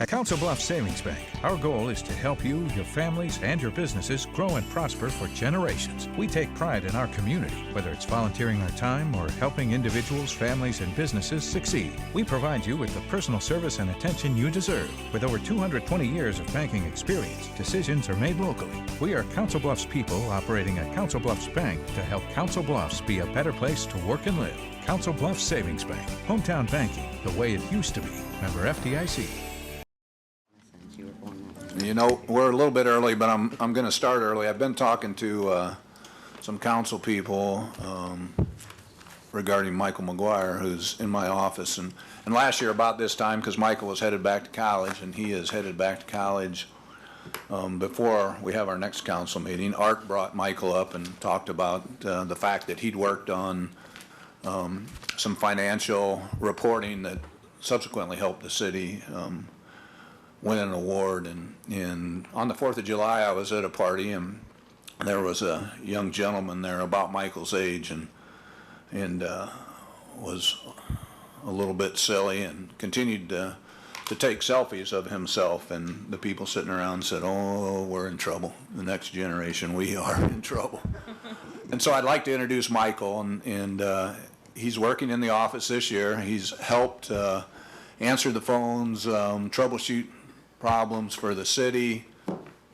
At Council Bluffs Savings Bank, our goal is to help you, your families, and your businesses grow and prosper for generations. We take pride in our community, whether it's volunteering our time or helping individuals, families, and businesses succeed. We provide you with the personal service and attention you deserve. With over 220 years of banking experience, decisions are made locally. We are Council Bluffs people operating at Council Bluffs Bank to help Council Bluffs be a better place to work and live. Council Bluffs Savings Bank. Hometown banking, the way it used to be. Member FDIC. You know, we're a little bit early, but I'm going to start early. I've been talking to some council people regarding Michael McGuire, who's in my office. And last year about this time, because Michael was headed back to college, and he is headed back to college before we have our next council meeting, Art brought Michael up and talked about the fact that he'd worked on some financial reporting that subsequently helped the city win an award. And on the 4th of July, I was at a party, and there was a young gentleman there about Michael's age, and was a little bit silly and continued to take selfies of himself. And the people sitting around said, "Oh, we're in trouble. The next generation, we are in trouble." And so I'd like to introduce Michael, and he's working in the office this year. He's helped answer the phones, troubleshoot problems for the city,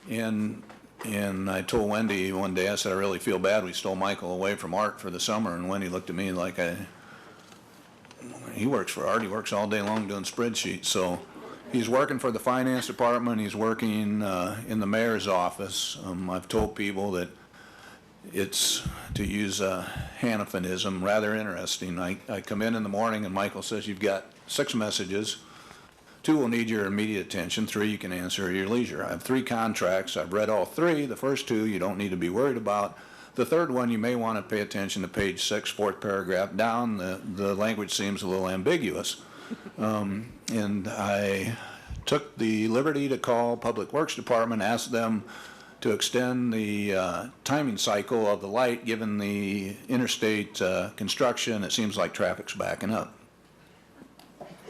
and I told Wendy one day, I said, I really feel bad we stole Michael away from Art for the summer. And Wendy looked at me like, he works for Art, he works all day long doing spreadsheets. So he's working for the finance department, he's working in the mayor's office. I've told people that it's, to use a Hanifenism, rather interesting. I come in the morning and Michael says, you've got 6 messages. 2 will need your immediate attention. 3 you can answer at your leisure. I have 3 contracts. I've read all 3. The first 2 you don't need to be worried about. The third one you may want to pay attention to page 6, 4th paragraph down. The language seems a little ambiguous. And I took the liberty to call Public Works Department, ask them to extend the timing cycle of the light given the interstate construction. It seems like traffic's backing up.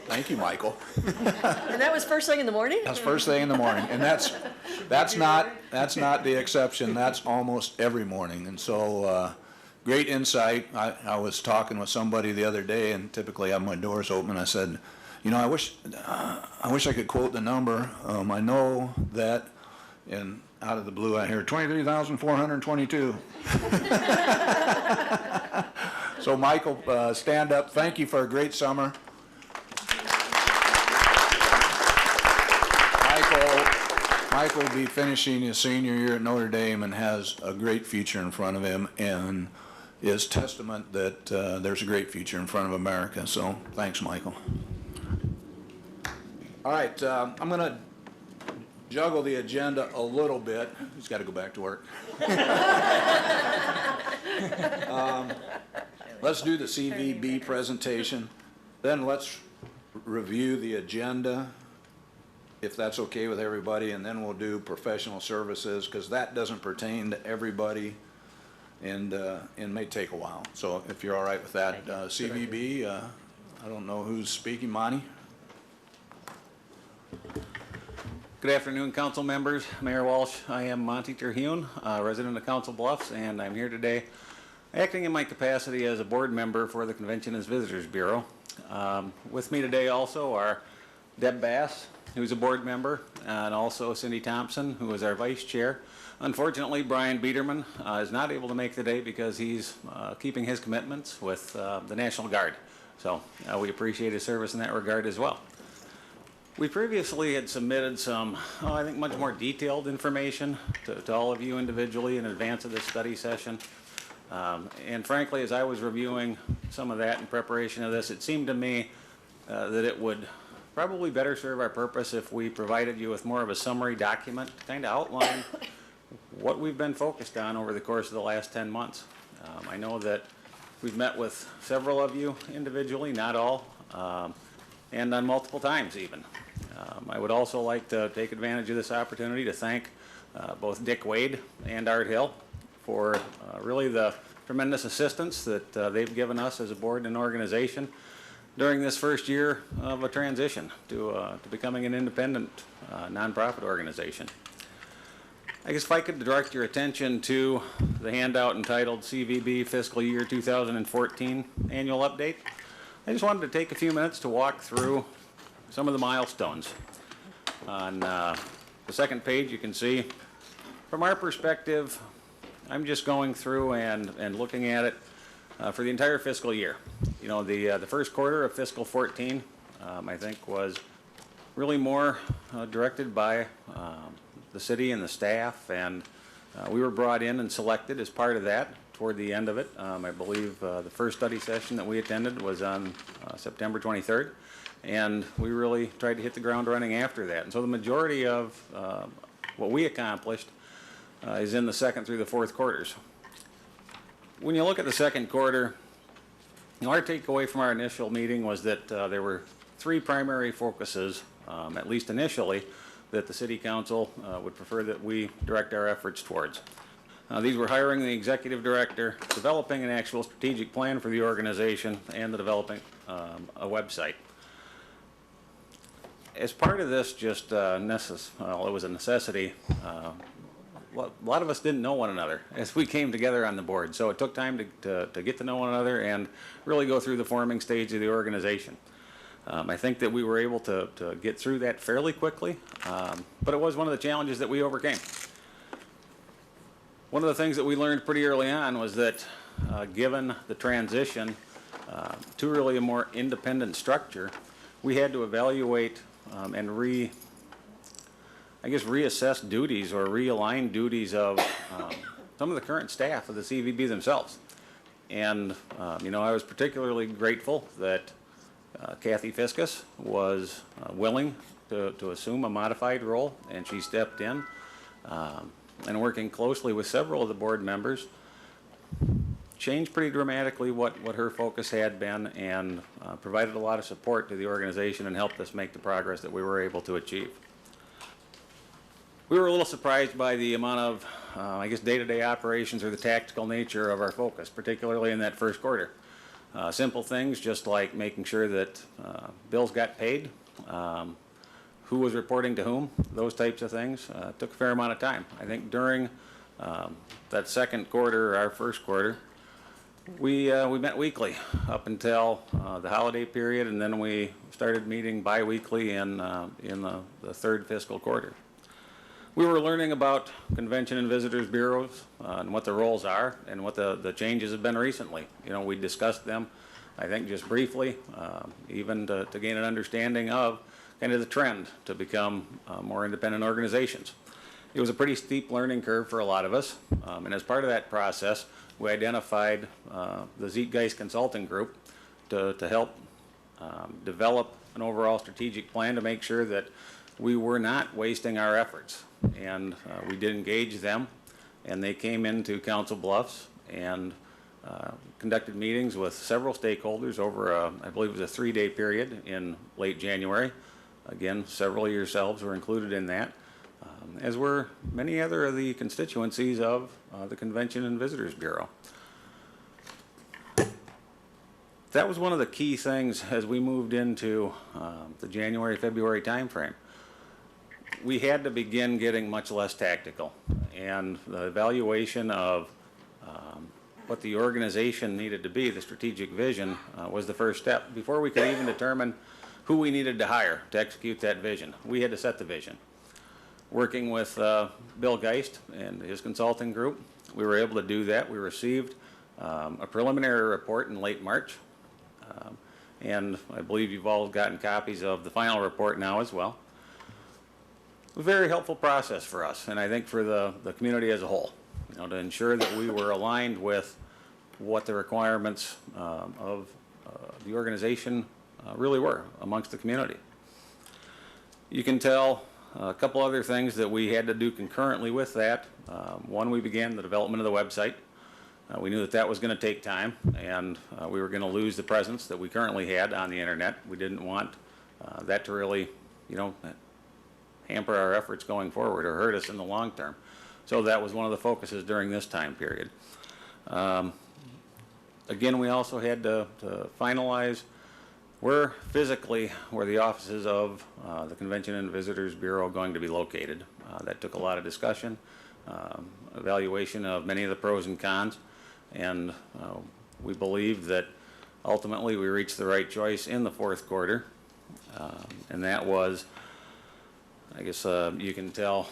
Thank you, Michael. And that was first thing in the morning? That's first thing in the morning, and that's not the exception. That's almost every morning. And so great insight. I was talking with somebody the other day, and typically I have my doors open. I said, you know, I wish I could quote the number. I know that, and out of the blue I hear 23,422. So Michael, stand up. Thank you for a great summer. Michael will be finishing his senior year at Notre Dame and has a great future in front of him, and is testament that there's a great future in front of America. So thanks, Michael. All right, I'm going to juggle the agenda a little bit. He's got to go back to work. Let's do the CVB presentation. Then let's review the agenda, if that's okay with everybody, and then we'll do professional services, because that doesn't pertain to everybody, and may take a while. So if you're all right with that, CVB, I don't know who's speaking. Monty? Good afternoon, council members, Mayor Walsh. I am Monty Terhune, resident of Council Bluffs, and I'm here today acting in my capacity as a board member for the Convention and Visitors Bureau. With me today also are Deb Bass, who's a board member, and also Cindy Thompson, who is our vice chair. Unfortunately, Brian Biederman is not able to make today because he's keeping his commitments with the National Guard. So we appreciate his service in that regard as well. We previously had submitted some, I think, much more detailed information to all of you individually in advance of this study session. And frankly, as I was reviewing some of that in preparation of this, it seemed to me that it would probably better serve our purpose if we provided you with more of a summary document to kind of outline what we've been focused on over the course of the last 10 months. I know that we've met with several of you individually, not all, and on multiple times even. I would also like to take advantage of this opportunity to thank both Dick Wade and Art Hill for really the tremendous assistance that they've given us as a board and organization. during this first year of a transition to becoming an independent nonprofit organization. I guess if I could direct your attention to the handout entitled CVB Fiscal Year 2014 Annual Update, I just wanted to take a few minutes to walk through some of the milestones. On the second page, you can see, from our perspective, I'm just going through and looking at it for the entire fiscal year. You know, the first quarter of fiscal 14, I think, was really more directed by the city and the staff, and we were brought in and selected as part of that toward the end of it. I believe the first study session that we attended was on September 23rd, and we really tried to hit the ground running after that. And so the majority of what we accomplished is in the second through the fourth quarters. When you look at the second quarter, you know, our takeaway from our initial meeting was that there were three primary focuses, at least initially, that the City Council would prefer that we direct our efforts towards. These were hiring the executive director, developing an actual strategic plan for the organization, and the developing a website. As part of this, just well, it was a necessity. A lot of us didn't know one another as we came together on the board, so it took time to get to know one another and really go through the forming stage of the organization. I think that we were able to get through that fairly quickly, but it was one of the challenges that we overcame. One of the things that we learned pretty early on was that given the transition to really a more independent structure, we had to evaluate and reassess duties or realign duties of some of the current staff of the CVB themselves. And, you know, I was particularly grateful that Kathy Fiskus was willing to assume a modified role, and she stepped in, and working closely with several of the board members, changed pretty dramatically what her focus had been, and provided a lot of support to the organization and helped us make the progress that we were able to achieve. We were a little surprised by the amount of, I guess, day-to-day operations or the tactical nature of our focus, particularly in that first quarter. Simple things just like making sure that bills got paid, who was reporting to whom, those types of things, took a fair amount of time. I think during that second quarter, our first quarter, we met weekly up until the holiday period, and then we started meeting bi-weekly in the third fiscal quarter. We were learning about convention and visitors bureaus and what the roles are and what the changes have been recently. You know, we discussed them, I think, just briefly, even to gain an understanding of kind of the trend to become more independent organizations. It was a pretty steep learning curve for a lot of us, and as part of that process, we identified the Zeitgeist Consulting Group to help develop an overall strategic plan to make sure that we were not wasting our efforts. And we did engage them, and they came into Council Bluffs and conducted meetings with several stakeholders over, I believe it was a 3-day period in late January. Again, several of yourselves were included in that, as were many other of the constituencies of the Convention and Visitors Bureau. That was one of the key things as we moved into the January-February timeframe. We had to begin getting much less tactical, and the evaluation of what the organization needed to be, the strategic vision, was the first step. Before we could even determine who we needed to hire to execute that vision, we had to set the vision. Working with Bill Geist and his consulting group, we were able to do that. We received a preliminary report in late March, and I believe you've all gotten copies of the final report now as well. A very helpful process for us, and I think for the community as a whole, you know, to ensure that we were aligned with what the requirements of the organization really were amongst the community. You can tell a couple other things that we had to do concurrently with that. One, we began the development of the website. We knew that was going to take time, and we were going to lose the presence that we currently had on the internet. We didn't want that to really, you know, hamper our efforts going forward or hurt us in the long term. So that was one of the focuses during this time period. Again, we also had to finalize where physically were the offices of the Convention and Visitors Bureau going to be located. That took a lot of discussion, evaluation of many of the pros and cons, and we believe that ultimately we reached the right choice in the fourth quarter, and that was, I guess you can tell,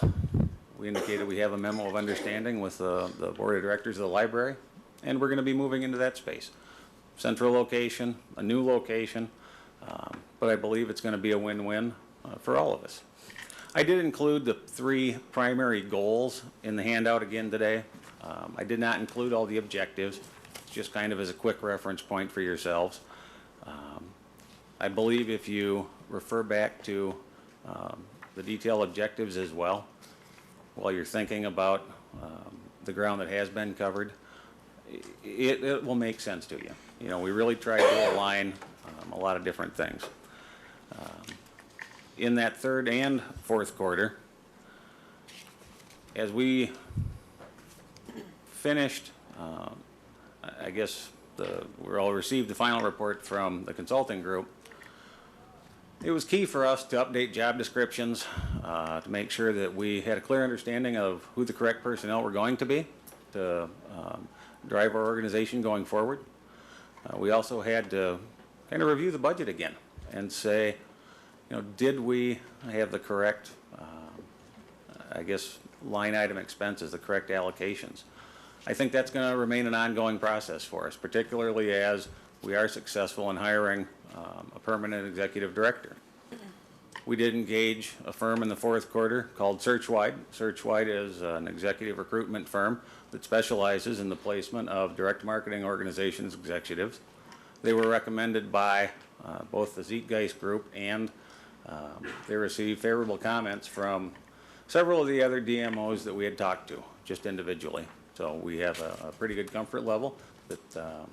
we indicated we have a memo of understanding with the Board of Directors of the library, and we're going to be moving into that space. Central location, a new location, but I believe it's going to be a win-win for all of us. I did include the 3 primary goals in the handout again today. I did not include all the objectives, just kind of as a quick reference point for yourselves. I believe if you refer back to the detailed objectives as well, while you're thinking about the ground that has been covered, it will make sense to you. You know, we really tried to align a lot of different things. In that third and fourth quarter, as we finished, I guess we all received the final report from the consulting group. It was key for us to update job descriptions to make sure that we had a clear understanding of who the correct personnel were going to be to drive our organization going forward. We also had to kind of review the budget again and say, you know, did we have the correct, I guess, line item expenses, the correct allocations? I think that's going to remain an ongoing process for us, particularly as we are successful in hiring a permanent executive director. We did engage a firm in the fourth quarter called Searchwide. Searchwide is an executive recruitment firm that specializes in the placement of direct marketing organizations executives. They were recommended by both the Zeitgeist Group, and they received favorable comments from several of the other DMOs that we had talked to, just individually. So we have a pretty good comfort level that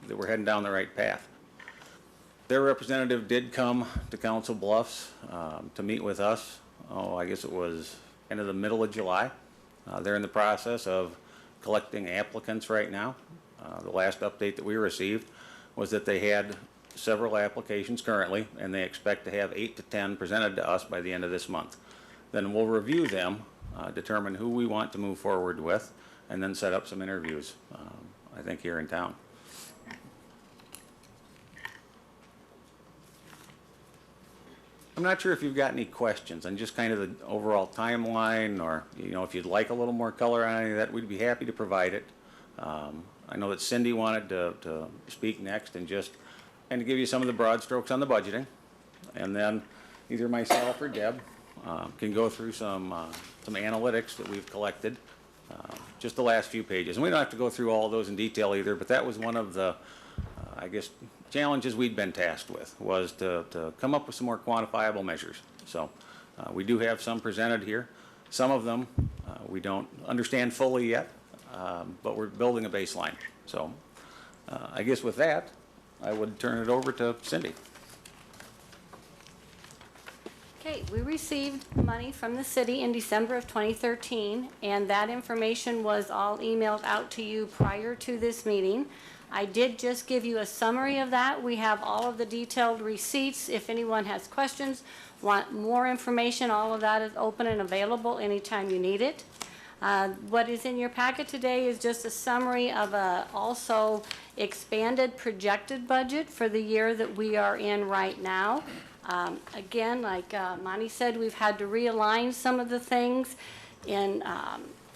we're heading down the right path. Their representative did come to Council Bluffs to meet with us. I guess it was kind of the middle of July. They're in the process of collecting applicants right now. The last update that we received was that they had several applications currently, and they expect to have 8 to 10 presented to us by the end of this month. Then we'll review them, determine who we want to move forward with, and then set up some interviews, I think, here in town. I'm not sure if you've got any questions on just kind of the overall timeline, or, you know, if you'd like a little more color on any of that, we'd be happy to provide it. I know that Cindy wanted to speak next and just kind of give you some of the broad strokes on the budgeting, and then either myself or Deb can go through some analytics that we've collected, just the last few pages. And we don't have to go through all of those in detail either, but that was one of the, I guess, challenges we'd been tasked with, was to come up with some more quantifiable measures. So we do have some presented here. Some of them we don't understand fully yet, but we're building a baseline. So I guess with that, I would turn it over to Cindy. Okay, we received money from the city in December of 2013, and that information was all emailed out to you prior to this meeting. I did just give you a summary of that. We have all of the detailed receipts. If anyone has questions, want more information, all of that is open and available anytime you need it. What is in your packet today is just a summary of a also expanded projected budget for the year that we are in right now. Again, like Monty said, we've had to realign some of the things in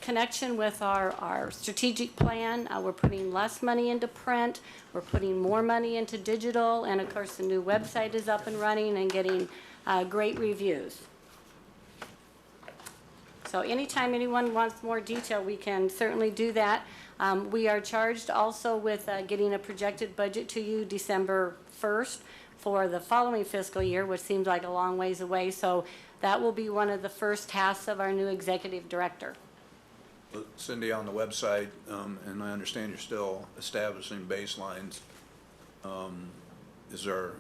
connection with our strategic plan. We're putting less money into print, we're putting more money into digital, and of course the new website is up and running and getting great reviews. So anytime anyone wants more detail, we can certainly do that. We are charged also with getting a projected budget to you December 1st for the following fiscal year, which seems like a long ways away. So that will be one of the first tasks of our new executive director. Cindy, on the website, and I understand you're still establishing baselines, is there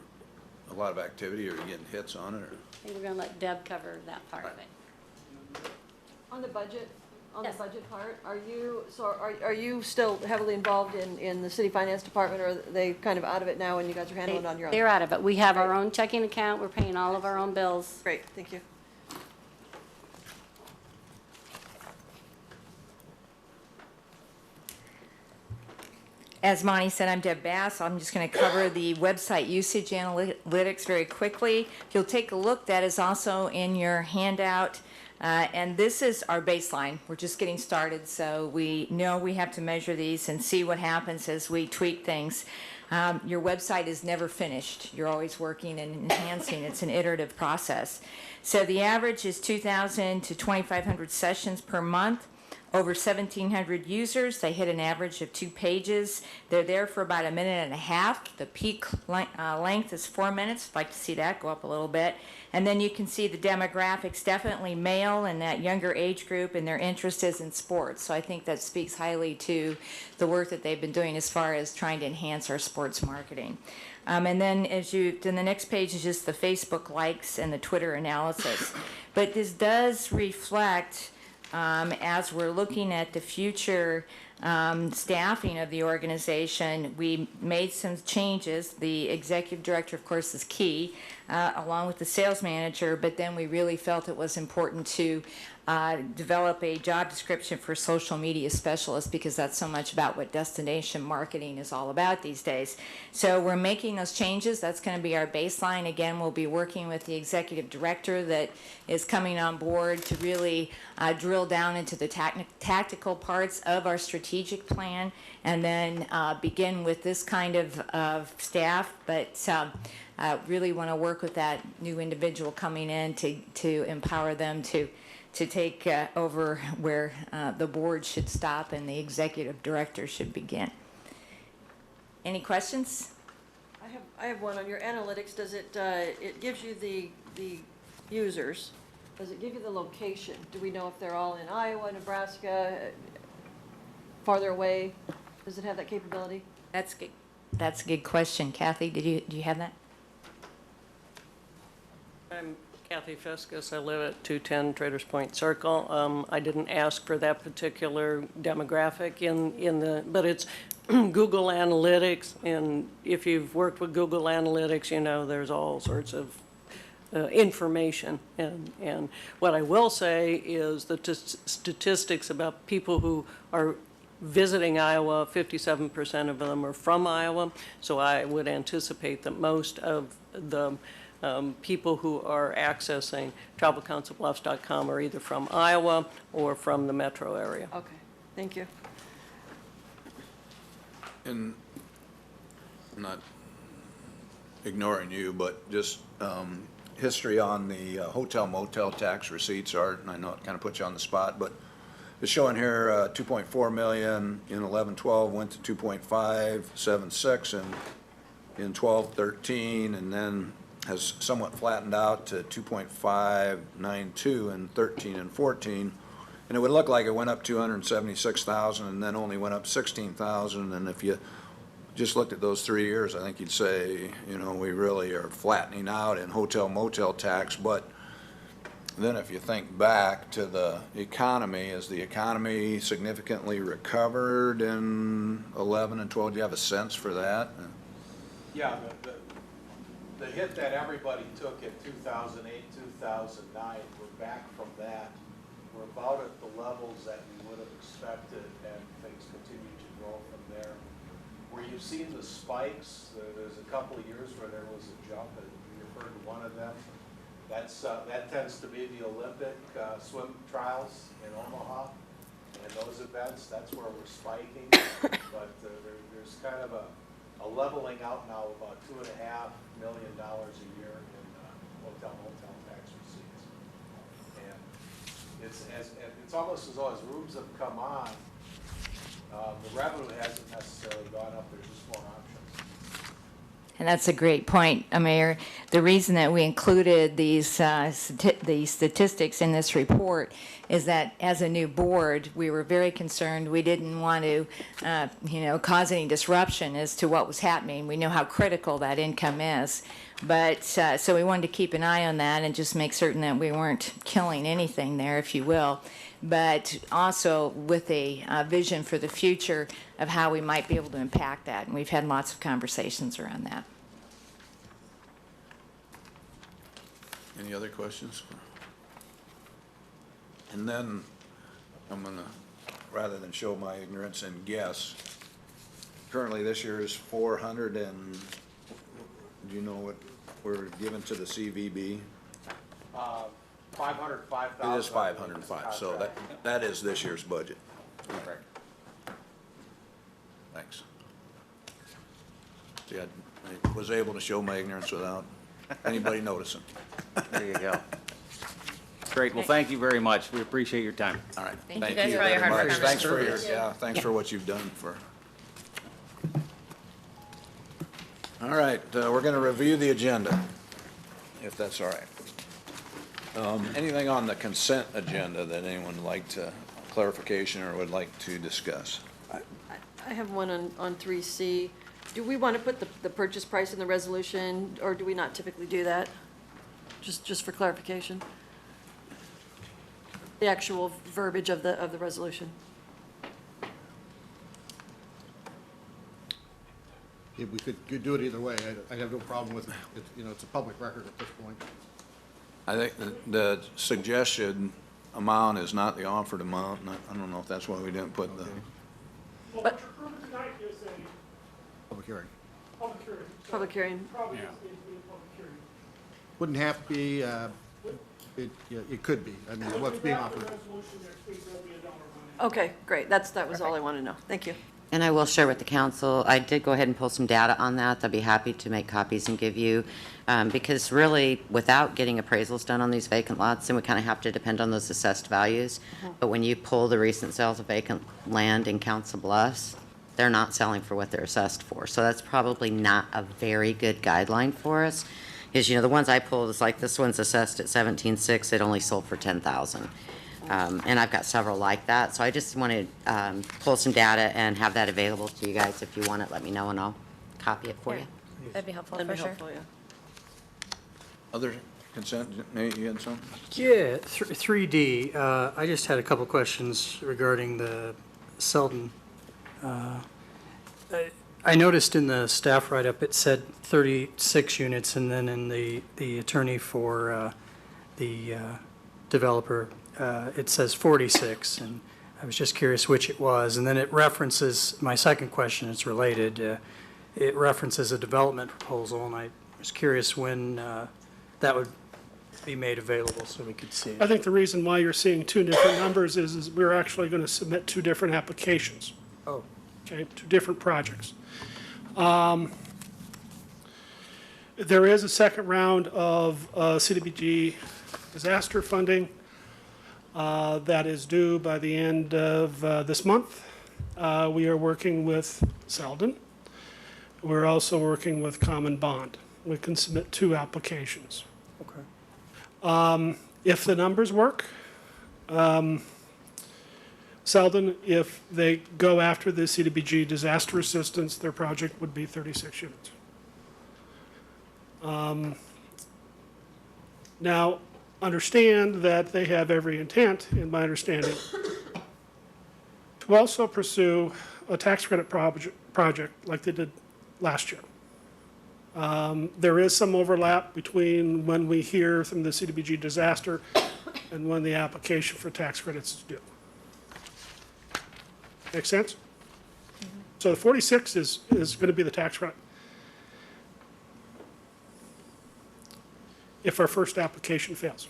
a lot of activity, or are you getting hits on it? Or? I think we're going to let Deb cover that part of it. On the budget, on the Yes. budget part, are you still heavily involved in the city finance department, or are they kind of out of it now and you guys are handling it on your own? They're out of it. We have our own checking account. We're paying all of our own bills. Great, thank you. As Monty said, I'm Deb Bass. I'm just going to cover the website usage analytics very quickly. If you'll take a look, that is also in your handout. And this is our baseline. We're just getting started, so we know we have to measure these and see what happens as we tweak things. Your website is never finished. You're always working and enhancing. It's an iterative process. So the average is 2,000 to 2,500 sessions per month. Over 1,700 users. They hit an average of 2 pages. They're there for about a minute and a half. The peak length is 4 minutes. I'd like to see that go up a little bit. And then you can see the demographics, definitely male in that younger age group, and their interest is in sports. So I think that speaks highly to the work that they've been doing as far as trying to enhance our sports marketing. And then then the next page is just the Facebook likes and the Twitter analysis. But this does reflect, as we're looking at the future staffing of the organization, we made some changes. The executive director, of course, is key, along with the sales manager, but then we really felt it was important to develop a job description for social media specialist, because that's so much about what destination marketing is all about these days. So we're making those changes. That's going to be our baseline. Again, we'll be working with the executive director that is coming on board to really drill down into the tactical parts of our strategic plan, and then begin with this kind of staff, but really want to work with that new individual coming in to empower them to take over where the board should stop and the executive director should begin. Any questions? I have one on your analytics. Does it, it gives you the users, does it give you the location? Do we know if they're all in Iowa, Nebraska, farther away? Does it have that capability? That's good. That's a good question. Kathy, do you have that? I'm Kathy Fiskus. I live at 210 Traders Point Circle. I didn't ask for that particular demographic in the, but it's Google Analytics, and if you've worked with Google Analytics, you know there's all sorts of information. And what I will say is the statistics about people who are visiting Iowa, 57% of them are from Iowa, so I would anticipate that most of the people who are accessing travelcouncilbluffs.com are either from Iowa or from the metro area. Okay, thank you. And I'm not ignoring you, but just history on the hotel motel tax receipts are, and I know it kind of puts you on the spot, but it's showing here 2.4 million in 11-12 went to 2.576 in 12-13, and then has somewhat flattened out to 2.592 in 13 and 14. And it would look like it went up 276,000 and then only went up 16,000. And if you just looked at those 3 years, I think you'd say, you know, we really are flattening out in hotel motel tax. But then if you think back to the economy, has the economy significantly recovered in 11 and 12? Do you have a sense for that? Yeah, the hit that everybody took in 2008, 2009, we're back from that. We're about at the levels that we would have expected, and things continue to grow from there. Where you've seen the spikes, there's a couple of years where there was a jump, and you referred to one of them. That tends to be the Olympic swim trials in Omaha, and those events, that's where we're spiking. But there's kind of a leveling out now, about $2.5 million a year in hotel motel tax receipts. And it's almost as though as rooms have come on, the revenue hasn't necessarily gone up, there's just more options. And that's a great point, Mayor. The reason that we included these statistics in this report is that as a new board, we were very concerned. We didn't want to, cause any disruption as to what was happening. We know how critical that income is. But, so we wanted to keep an eye on that and just make certain that we weren't killing anything there, if you will. But also with a vision for the future of how we might be able to impact that. And we've had lots of conversations around that. Any other questions? And then I'm gonna, rather than show my ignorance and guess, currently this year is 400 and, do you know what we're giving to the CVB? 505,000. It is 505, so that is this year's budget. Correct. Thanks. See, I was able to show my ignorance without anybody noticing. There you go. Great, well, thank you very much. We appreciate your time. All right. Thank you guys for all your very hard much. work on Thanks this. for your, yeah, thanks for what you've done for. All right, we're gonna review the agenda, if that's all right. Anything on the consent agenda that anyone would like to, clarification or would like to discuss? I have one on 3C. Do we want to put the purchase price in the resolution, or do we not typically do that? Just for clarification. The actual verbiage of the resolution. If we could do it either way, I have no problem with it. You know, it's a public record at this point. I think the suggested amount is not the offered amount, and I don't know if that's why we didn't put the, Well, what you're approving tonight is a Public hearing. public hearing. So Public hearing. Probably has to be a public hearing. Wouldn't have to be, it could be. I mean, what's being After offered. the resolution next week, there'll be a dollar amount. Okay, great. That was all I want to know. Thank you. And I will share with the council, I did go ahead and pull some data on that. I'll be happy to make copies and give you, because really, without getting appraisals done on these vacant lots, then we kind of have to depend on those assessed values. But when you pull the recent sales of vacant land in Council Bluffs, they're not selling for what they're assessed for. So that's probably not a very good guideline for us. Because, you know, the ones I pulled, is like this one's assessed at 17.6, it only sold for 10,000. And I've got several like that, so I just want to pull some data and have that available to you guys. If you want it, let me know and I'll copy it for you. That'd be helpful, That'd for be sure. helpful, yeah. other consent, Nate, you had some? Yeah, 3D, I just had a couple questions regarding the Selden. I noticed in the staff write-up, it said 36 units, and then in the attorney for the developer, it says 46, and I was just curious which it was. And then it references, my second question is related, it references a development proposal, and I was curious when that would be made available so we could see I it. think the reason why you're seeing two different numbers is we're actually going to submit two different applications, Oh, okay, two different projects. There is a second round of CDBG disaster funding that is due by the end of this month. We are working with Selden. We're also working with Common Bond. We can submit two applications. okay. If the numbers work, Selden, if they go after the CDBG disaster assistance, their project would be 36 units. Now, understand that they have every intent, in my understanding, to also pursue a tax credit project like they did last year. There is some overlap between when we hear from the CDBG disaster and when the application for tax credits is due. Make sense? So the 46 is going to be the tax credit. If our first application fails.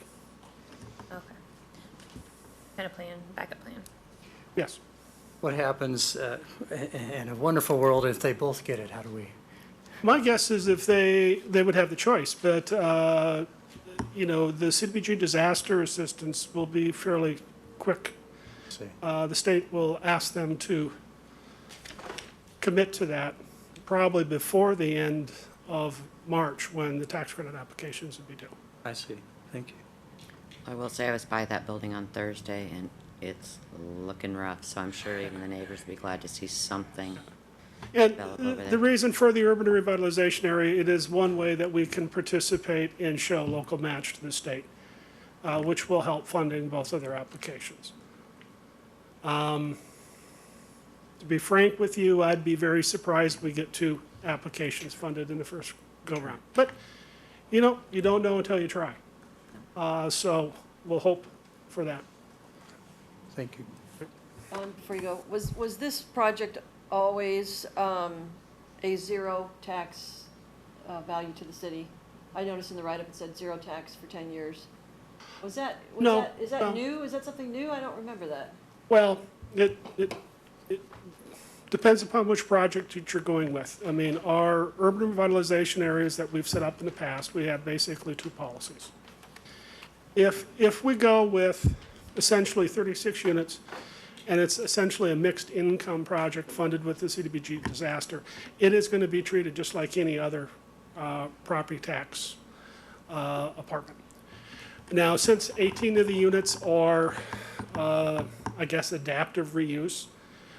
Okay. Kind of plan, backup plan. Yes. What happens in a wonderful world if they both get it? How do we? My guess is if they would have the choice, but, you know, the CDBG disaster assistance will be fairly quick. See. The state will ask them to commit to that probably before the end of March, when the tax credit applications would be due. I see. Thank you. I will say I was by that building on Thursday, and it's looking rough, so I'm sure even the neighbors will be glad to see something Mm-hmm. develop over the there. reason for the urban revitalization area, it is one way that we can participate and show local match to the state, which will help funding both of their applications. To be frank with you, I'd be very surprised we get 2 applications funded in the first go-round. But, you know, you don't know until you try. So we'll hope for that. Thank you. Before you go, was this project always a zero tax value to the city? I noticed in the write-up it said zero tax for 10 years. No, Is that no. new? Is that something new? I don't remember that. Well, it depends upon which project that you're going with. I mean, our urban revitalization areas that we've set up in the past, we have basically 2 policies. If we go with essentially 36 units, and it's essentially a mixed income project funded with the CDBG disaster, it is going to be treated just like any other property tax apartment. Now, since 18 of the units are, I guess, adaptive reuse,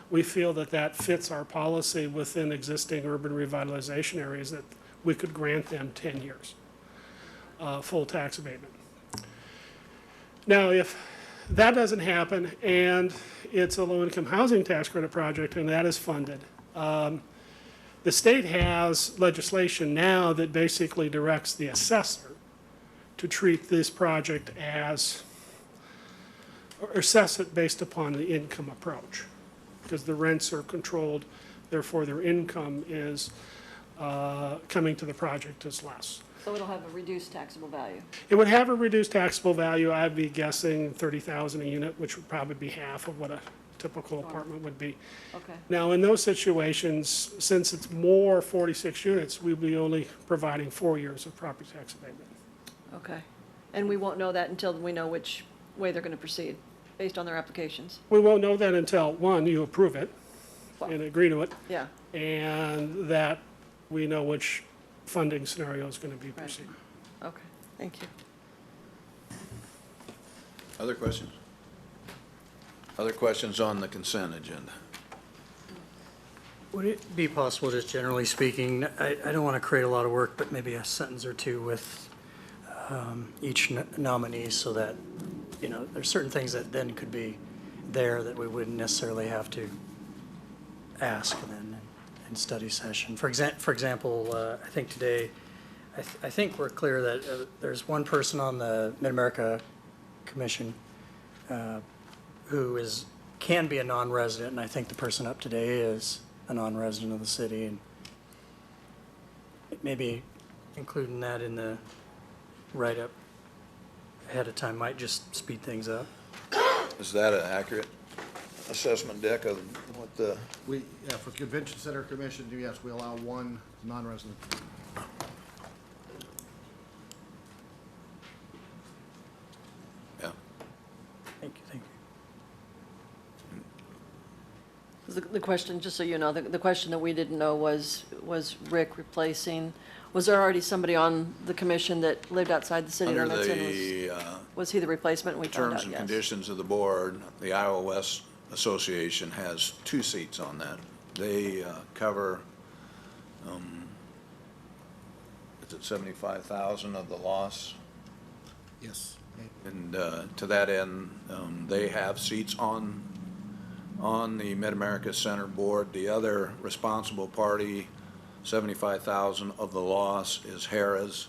we feel that that fits our policy within existing urban revitalization areas, that we could grant them 10 years, full tax abatement. Now, if that doesn't happen and it's a low-income housing tax credit project and that is funded, the state has legislation now that basically directs the assessor to treat this project as, or assess it based upon the income approach, because the rents are controlled, therefore their income is coming to the project as less. So it'll have a reduced taxable value. It would have a reduced taxable value. I'd be guessing 30,000 a unit, which would probably be half of what a typical apartment would be. Okay. Now, in those situations, since it's more 46 units, we'd be only providing 4 years of property tax abatement. Okay. And we won't know that until we know which way they're going to proceed, based on their applications. We won't know that until, 1, you approve it and agree to it, Yeah. and that we know which funding scenario is going to be Right. proceeded. Okay. Thank you. Other questions? Other questions on the consent agenda? Would it be possible, just generally speaking, I don't want to create a lot of work, but maybe a sentence or 2 with each nominee so that, you know, there's certain things that then could be there that we wouldn't necessarily have to ask then in study session. For example, I think today, I think we're clear that there's one person on the Mid-America Commission who can be a non-resident, and I think the person up today is a non-resident of the city, and maybe including that in the write-up ahead of time might just speed things up. Is that an accurate assessment, Dick, of what the, For Convention Center Commission, yes, we allow 1 non-resident. yeah? Thank you. The question, just so you know, the question that we didn't know was Rick replacing, was there already somebody on the commission that lived outside the city Under limits? And the was he the replacement? And we found terms out and yes. conditions of the board, the Iowa West Association has 2 seats on that. They cover, is it 75,000 of the loss? Yes. And to that end, they have seats on the Mid-America Center Board. The other responsible party, 75,000 of the loss, is Harrah's.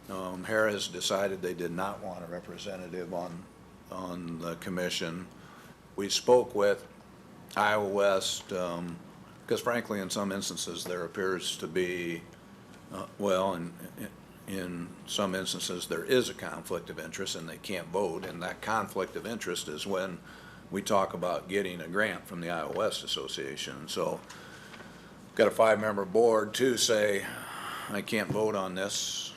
Harrah's decided they did not want a representative on the commission. We spoke with Iowa West, because frankly, in some instances, there appears to be, in some instances, there is a conflict of interest and they can't vote, and that conflict of interest is when we talk about getting a grant from the Iowa West Association. So, got a 5-member board to say, I can't vote on this.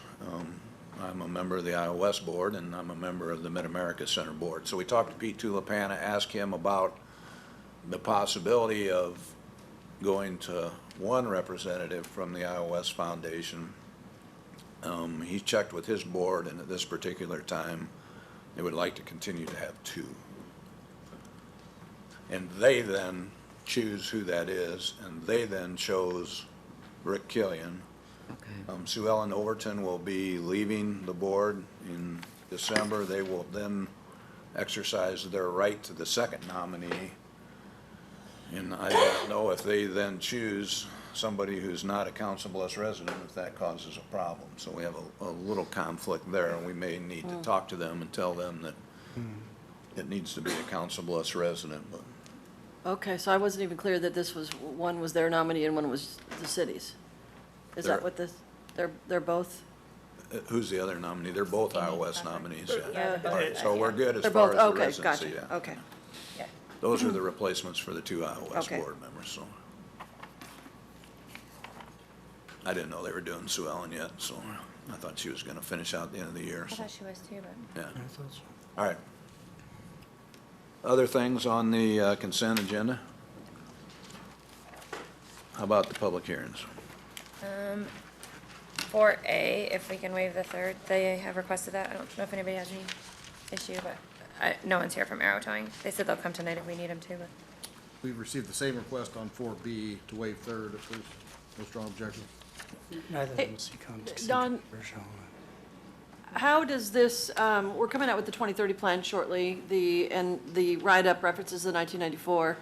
I'm a member of the Iowa West Board, and I'm a member of the Mid-America Center Board. So we talked to Pete Tulipana, asked him about the possibility of going to 1 representative from the Iowa West Foundation. He checked with his board, and at this particular time, they would like to continue to have 2. And they then choose who that is, and they then chose Rick Killian. Okay. Sue Ellen Overton will be leaving the board in December. They will then exercise their right to the second nominee. And I don't know if they then choose somebody who's not a Council Bluffs resident, if that causes a problem. So we have a little conflict there, and we may need to talk to them and tell them that it needs to be a Council Bluffs resident, but Okay, so I wasn't even clear that this was, one was their nominee and one was the city's. Is They're- that what this, they're both? who's the other nominee? They're both Iowa West nominees, yeah. Yeah, they're All right, both, so we're good as They're far both, as the okay, residency, gotcha, yeah. okay. Yeah. Those are the replacements for the two Iowa West Okay. board members, so. I didn't know they were doing Sue Ellen yet, so I thought she was gonna finish out the end of the year, I so, thought she was too, but. yeah. I thought so. All right. Other things on the consent agenda? How about the public hearings? For A, if we can waive the third, they have requested that. I don't know if anybody has any issue, but no one's here from Arrow Towing. They said they'll come tonight if we need them to, but. We've received the same request on 4B to waive third, if there's no strong objection. Neither of Hey, them see conflicts. Don- How does this, we're coming out with the 2030 plan shortly, and the write-up references the 1994,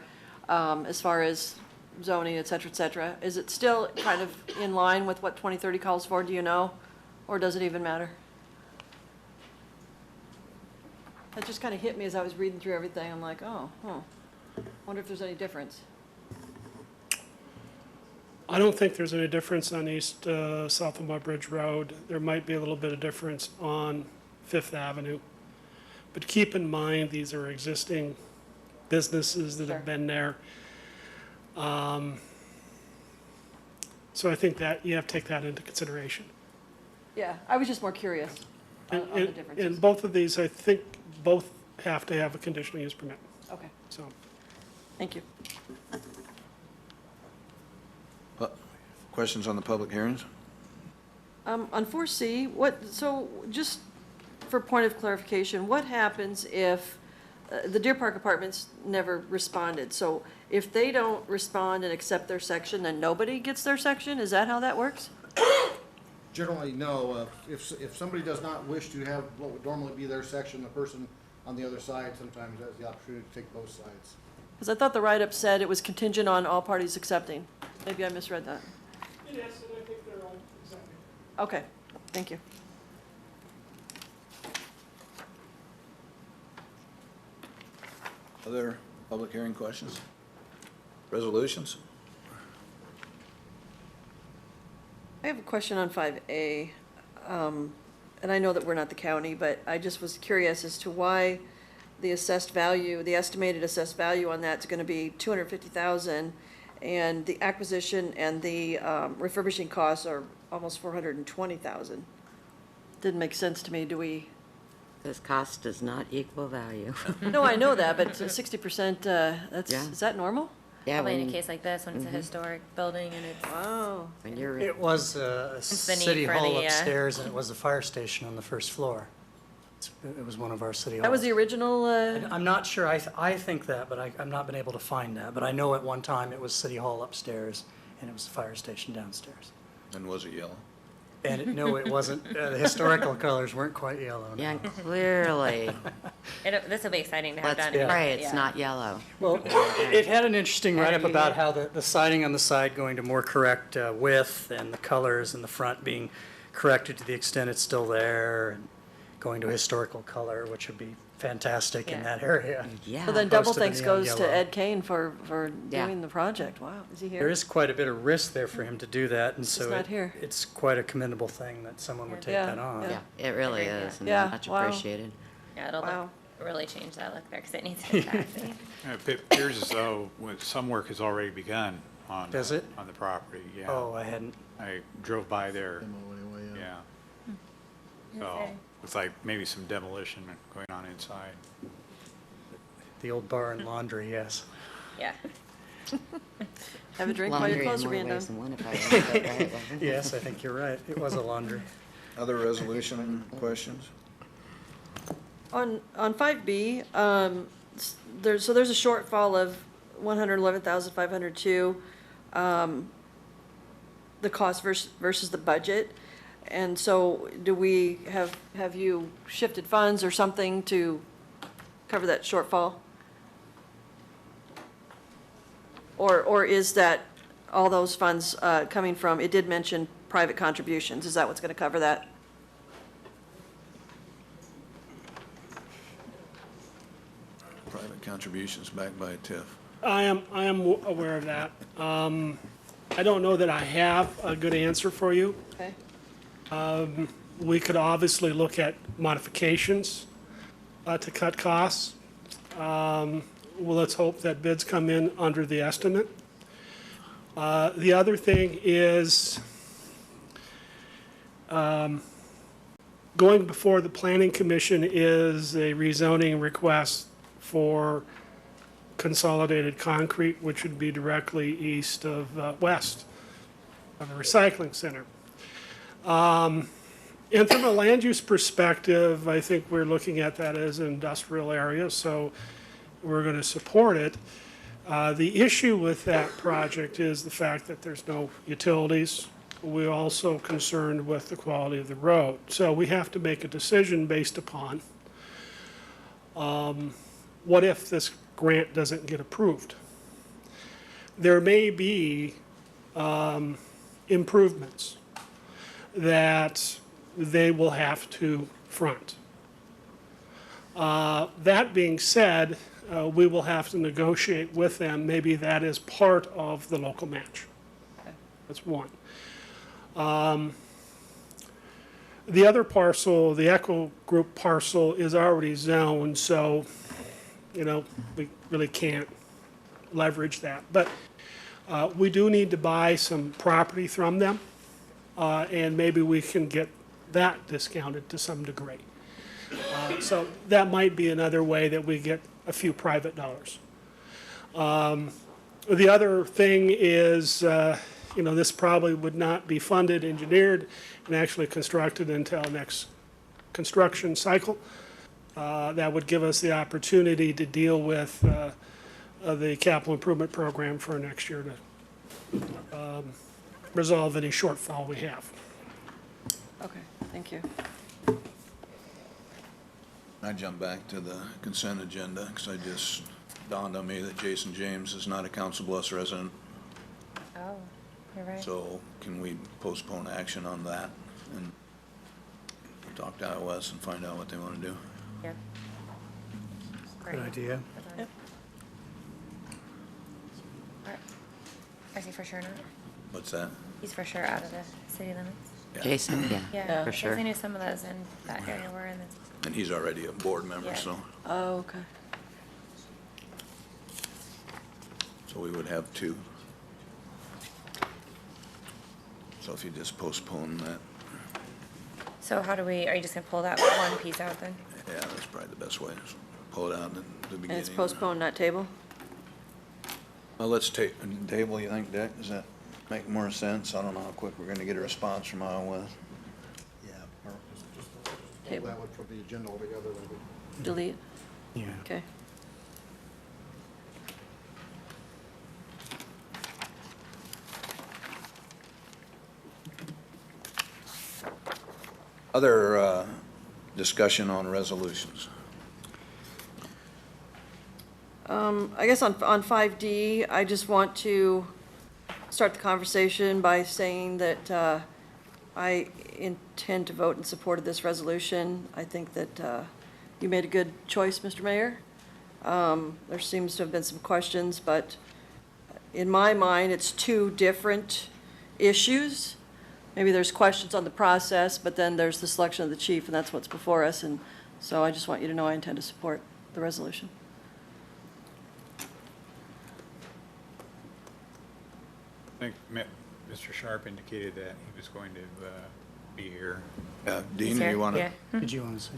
as far as zoning, et cetera, et cetera. Is it still kind of in line with what 2030 calls for, do you know? Or does it even matter? That just kind of hit me as I was reading through everything. I'm like, oh, wonder if there's any difference. I don't think there's any difference on East South of Mud Bridge Road. There might be a little bit of difference on Fifth Avenue. But keep in mind, these are existing businesses that Sure. have been there. So I think that you have to take that into consideration. Yeah, I was just more curious on the And differences. both of these, I think, both have to have a conditional use permit, Okay, so. thank you. Questions on the public hearings? On 4C, so just for point of clarification, what happens if the Deer Park Apartments never responded? So if they don't respond and accept their section, then nobody gets their section? Is that how that works? Generally, no. If somebody does not wish to have what would normally be their section, the person on the other side sometimes has the opportunity to take both sides. Because I thought the write-up said it was contingent on all parties accepting. Maybe I misread that. It is, and I think they're all exactly. Okay, thank you. Other public hearing questions? Resolutions? I have a question on 5A, and I know that we're not the county, but I just was curious as to why the assessed value, the estimated assessed value on that's gonna be $250,000, and the acquisition and the refurbishing costs are almost $420,000. Didn't make sense to me, do we? This cost does not equal value. No, I know that, but 60%, that's, Yeah. is that normal? Yeah, Probably in a when, case like this, when it's a historic building and it's. Wow. when you're, It was a the city need for hall the, upstairs, and it was a fire station on the first floor. It was one of our city halls. That was the original, I'm not sure, I think that, but I've not been able to find that. But I know at one time it was city hall upstairs, and it was the fire station downstairs. And was it yellow? And no, it wasn't, the historical colors weren't quite yellow. no. yeah, clearly, This will be exciting to have let's done. pray it's Yeah. not yellow. Well, it had an interesting write-up about how the siding on the side going to more correct width, and the colors in the front being corrected to the extent it's still there, and going to historical color, which would be fantastic in Yeah. that area. Yeah. so then double Opposed to the thanks neon goes to yellow. Ed Kane for Yeah. doing the project. Wow, is he here? There is quite a bit of risk there for him to do that, and so not here. it's quite a commendable thing that someone would take Yeah, that on. yeah. Yeah, it really Agreed, is, and yeah. much Wow. appreciated. Yeah, it'll Wow. really change that look there because it needs to get back. It appears as though some work has already begun on. Does it? On the property, yeah. Oh, I hadn't, I drove by there, Demo anyway, yeah. So, Okay. it's like maybe some demolition going on inside. the old bar and laundry, yes. Yeah. Have a drink while your Laundry in clothes are more being ways done. than one, if I remember it right, wasn't it? Yes, I think you're right. It was a laundry. Other resolution questions? On 5B, there's a shortfall of 111,502, the cost versus the budget. And so do we have you shifted funds or something to cover that shortfall? Or is that all those funds coming from, it did mention private contributions, is that what's going to cover that? Private contributions backed by a TIF. I am aware of that. I don't know that I have a good answer for you. Okay. We could obviously look at modifications to cut costs. Well, let's hope that bids come in under the estimate. The other thing is going before the Planning Commission is a rezoning request for consolidated concrete, which would be directly east of, west of the recycling center. And from a land use perspective, I think we're looking at that as an industrial area, so we're going to support it. The issue with that project is the fact that there's no utilities. We're also concerned with the quality of the road. So we have to make a decision based upon what if this grant doesn't get approved. There may be improvements that they will have to front. That being said, we will have to negotiate with them. Maybe that is part of the local match. That's one. The other parcel, the Echo Group parcel, is already zoned, so, you know, we really can't leverage that. But we do need to buy some property from them, and maybe we can get that discounted to some degree. So that might be another way that we get a few private dollars. The other thing is, you know, this probably would not be funded, engineered, and actually constructed until next construction cycle. That would give us the opportunity to deal with the capital improvement program for next year to resolve any shortfall we have. Okay, thank you. I jump back to the consent agenda because I just dawned on me that Jason James is not a Council Bluffs resident. Oh, you're right. So can we postpone action on that and talk to iOS and find out what they want to do? Yeah. Good idea. Yep. Is he for sure not? What's that? He's for sure out of the city limits? Yeah. Jason, yeah, Yeah, for because sure. I knew some of those in that area were in the. And he's already a board member, Yeah. so Oh, okay. we would have two. So if you just postpone that, So how do we, are you just gonna pull that one piece out then? yeah, that's probably the best way. Just pull it out at the beginning. And it's postponed, not table? Well, let's table, you think, Dick? Does that make more sense? I don't know how quick we're gonna get a response from iOS. Yeah. Or just pull Table. that one from the agenda altogether. then we- Delete? Yeah. Okay. Other discussion on resolutions? I guess on 5D, I just want to start the conversation by saying that I intend to vote in support of this resolution. I think that you made a good choice, Mr. Mayor. There seems to have been some questions, but in my mind, it's two different issues. Maybe there's questions on the process, but then there's the selection of the chief, and that's what's before us. And so I just want you to know I intend to support the resolution. I think Mr. Sharp indicated that he was going to be here. Dean, He's here? you want to? Yeah. Did you want to say?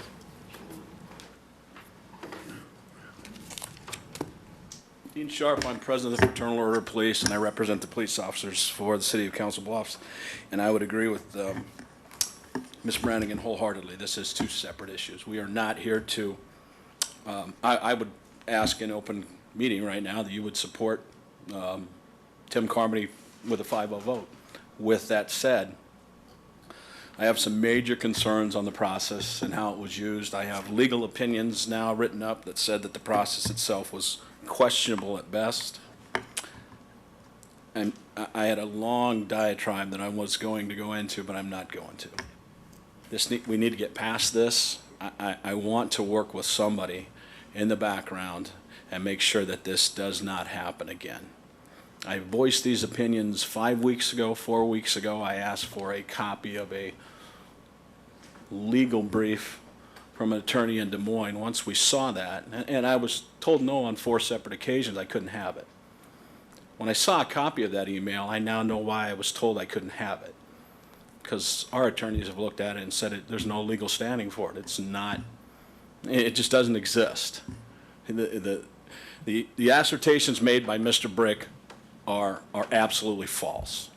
Dean Sharp, I'm president of the Fraternal Order of Police, and I represent the police officers for the city of Council Bluffs. And I would agree with Ms. Brannigan wholeheartedly. This is two separate issues. We are not here to, I would ask in open meeting right now that you would support Tim Carmody with a 5-0 vote. With that said, I have some major concerns on the process and how it was used. I have legal opinions now written up that said that the process itself was questionable at best. And I had a long diatribe that I was going to go into, but I'm not going to. We need to get past this. I want to work with somebody in the background and make sure that this does not happen again. I voiced these opinions 5 weeks ago, 4 weeks ago. I asked for a copy of a legal brief from an attorney in Des Moines. Once we saw that, and I was told no on 4 separate occasions, I couldn't have it. When I saw a copy of that email, I now know why I was told I couldn't have it. Because our attorneys have looked at it and said there's no legal standing for it. It's not, it just doesn't exist. The assertions made by Mr. Brick are absolutely false.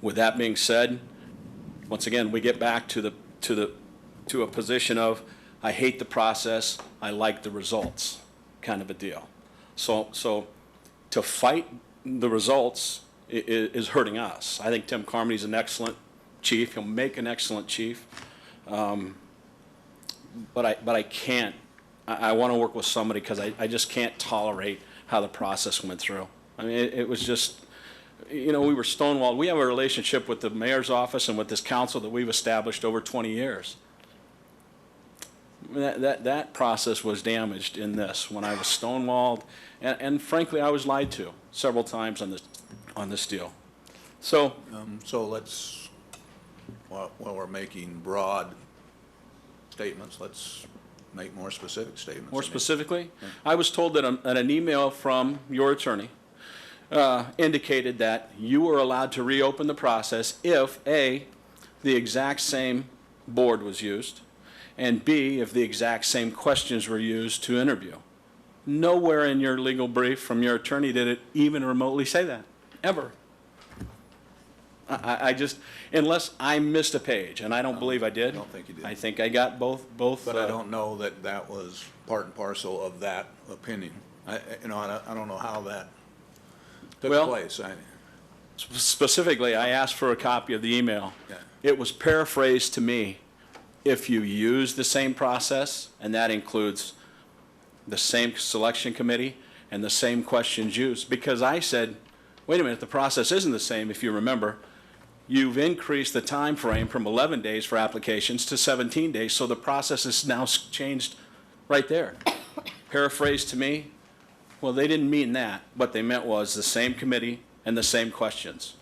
With that being said, once again, we get back to a position of I hate the process, I like the results kind of a deal. So to fight the results is hurting us. I think Tim Carmody's an excellent chief. He'll make an excellent chief. But I can't. I want to work with somebody because I just can't tolerate how the process went through. I mean, it was just, you know, we were stonewalled. We have a relationship with the mayor's office and with this council that we've established over 20 years. That process was damaged in this when I was stonewalled, and frankly, I was lied to several times on this deal. So, so let's, while we're making broad statements, let's make more specific statements. More specifically, I was told that an email from your attorney indicated that you were allowed to reopen the process if A, the exact same board was used, and B, if the exact same questions were used to interview. Nowhere in your legal brief from your attorney did it even remotely say that, ever. I just, unless I missed a page, and I don't believe I did. I don't think you did. I think I got both. But I don't know that that was part and parcel of that opinion. I don't know how that took place. Specifically, I asked for a copy of the email. Yeah. It was paraphrased to me, if you use the same process, and that includes the same selection committee and the same questions used, because I said, wait a minute, the process isn't the same. If you remember, you've increased the time frame from 11 days for applications to 17 days, so the process is now changed right there. Paraphrased to me, well, they didn't mean that. What they meant was the same committee and the same questions.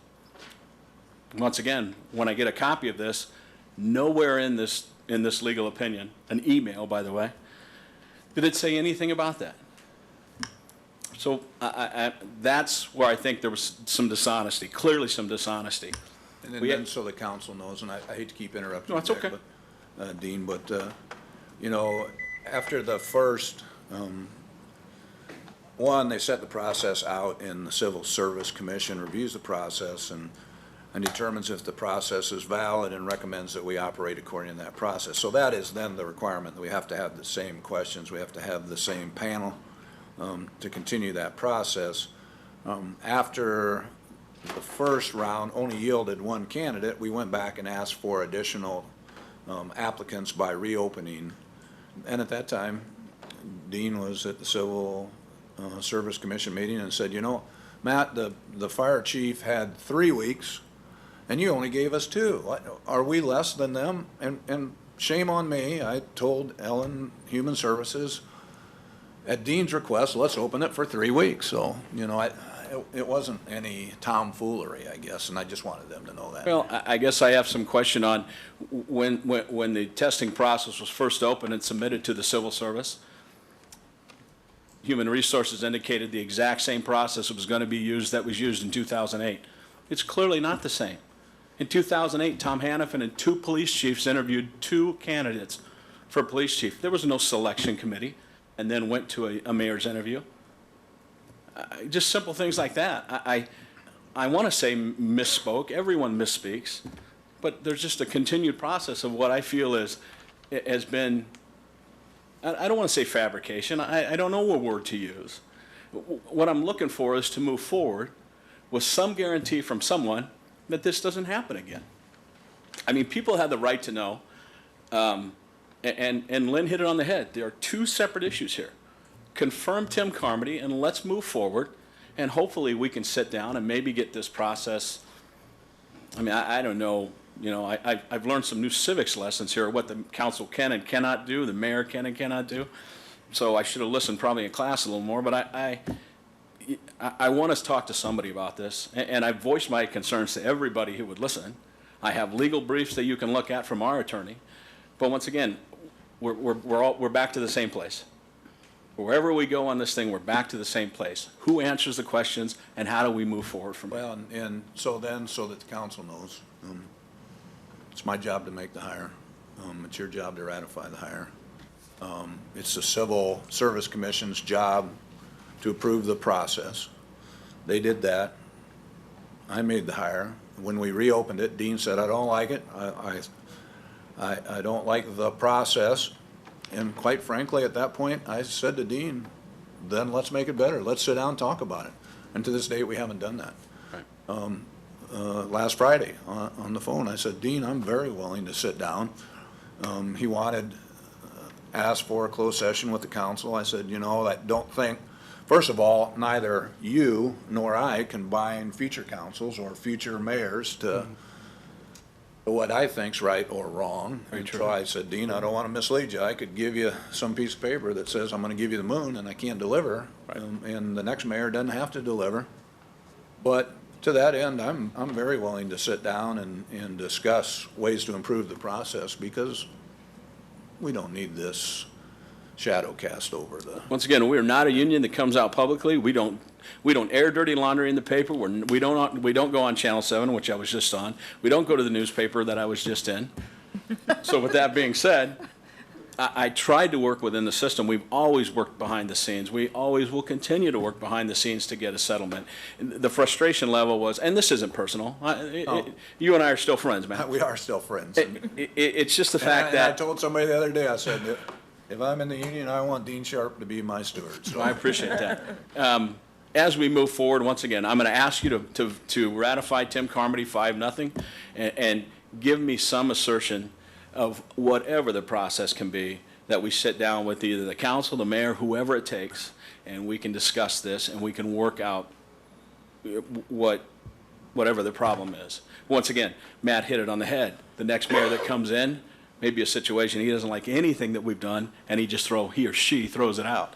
Once again, when I get a copy of this, nowhere in this legal opinion, an email, by the way, did it say anything about that. So that's where I think there was some dishonesty, clearly some dishonesty. And then so the council knows, and I hate to keep interrupting. No, it's okay. But, Dean, but, you know, after the first, one, they set the process out, and the Civil Service Commission reviews the process and determines if the process is valid and recommends that we operate according to that process. So that is then the requirement, that we have to have the same questions, we have to have the same panel to continue that process. After the first round only yielded one candidate, we went back and asked for additional applicants by reopening. And at that time, Dean was at the Civil Service Commission meeting and said, you know, Matt, the fire chief had 3 weeks, and you only gave us 2. Are we less than them? And shame on me, I told Ellen Human Services, at Dean's request, let's open it for 3 weeks. So, you know, it wasn't any tomfoolery, I guess, and I just wanted them to know that. Well, I guess I have some question on when the testing process was first opened and submitted to the Civil Service. Human Resources indicated the exact same process was going to be used that was used in 2008. It's clearly not the same. In 2008, Tom Hannafin and 2 police chiefs interviewed 2 candidates for police chief. There was no selection committee, and then went to a mayor's interview. Just simple things like that. I want to say misspoke. Everyone misspeaks. But there's just a continued process of what I feel has been I don't want to say fabrication, I don't know what word to use. What I'm looking for is to move forward with some guarantee from someone that this doesn't happen again. I mean, people have the right to know, and Lynn hit it on the head. There are two separate issues here. Confirm Tim Carmody, and let's move forward, and hopefully we can sit down and maybe get this process. I mean, I don't know, you know, I've learned some new civics lessons here, what the council can and cannot do, the mayor can and cannot do. So I should have listened probably in class a little more, but I want us to talk to somebody about this, and I've voiced my concerns to everybody who would listen. I have legal briefs that you can look at from our attorney, but once again, we're back to the same place. Wherever we go on this thing, we're back to the same place. Who answers the questions, and how do we move forward from there? Well, and so then, so that the council knows, it's my job to make the hire. It's your job to ratify the hire. It's the Civil Service Commission's job to approve the process. They did that. I made the hire. When we reopened it, Dean said, I don't like it. I don't like the process. And quite frankly, at that point, I said to Dean, then let's make it better. Let's sit down and talk about it. And to this day, we haven't done that. Right. Last Friday on the phone, I said, Dean, I'm very willing to sit down. He wanted, asked for a closed session with the council. I said, you know, I don't think, first of all, neither you nor I can bind future councils or future mayors to what I think's right or wrong. And so I said, Dean, I don't want to mislead you. I could give you some piece of paper that says I'm going to give you the moon and I can't deliver, and the next mayor doesn't have to deliver. But to that end, I'm very willing to sit down and discuss ways to improve the process, because we don't need this shadow cast over the. Once again, we are not a union that comes out publicly. We don't air dirty laundry in the paper. We don't go on Channel 7, which I was just on. We don't go to the newspaper that I was just in. So with that being said, I tried to work within the system. We've always worked behind the scenes. We always will continue to work behind the scenes to get a settlement. The frustration level was, and this isn't personal, you and I are still friends, man. We are still friends. It's just the fact that. I told somebody the other day, I said, if I'm in the union, I want Dean Sharp to be my steward. So I appreciate that. As we move forward, once again, I'm going to ask you to ratify Tim Carmody 5-0 and give me some assertion of whatever the process can be, that we sit down with either the council, the mayor, whoever it takes, and we can discuss this and we can work out whatever the problem is. Once again, Matt hit it on the head. The next mayor that comes in, maybe a situation he doesn't like anything that we've done, and he or she throws it out.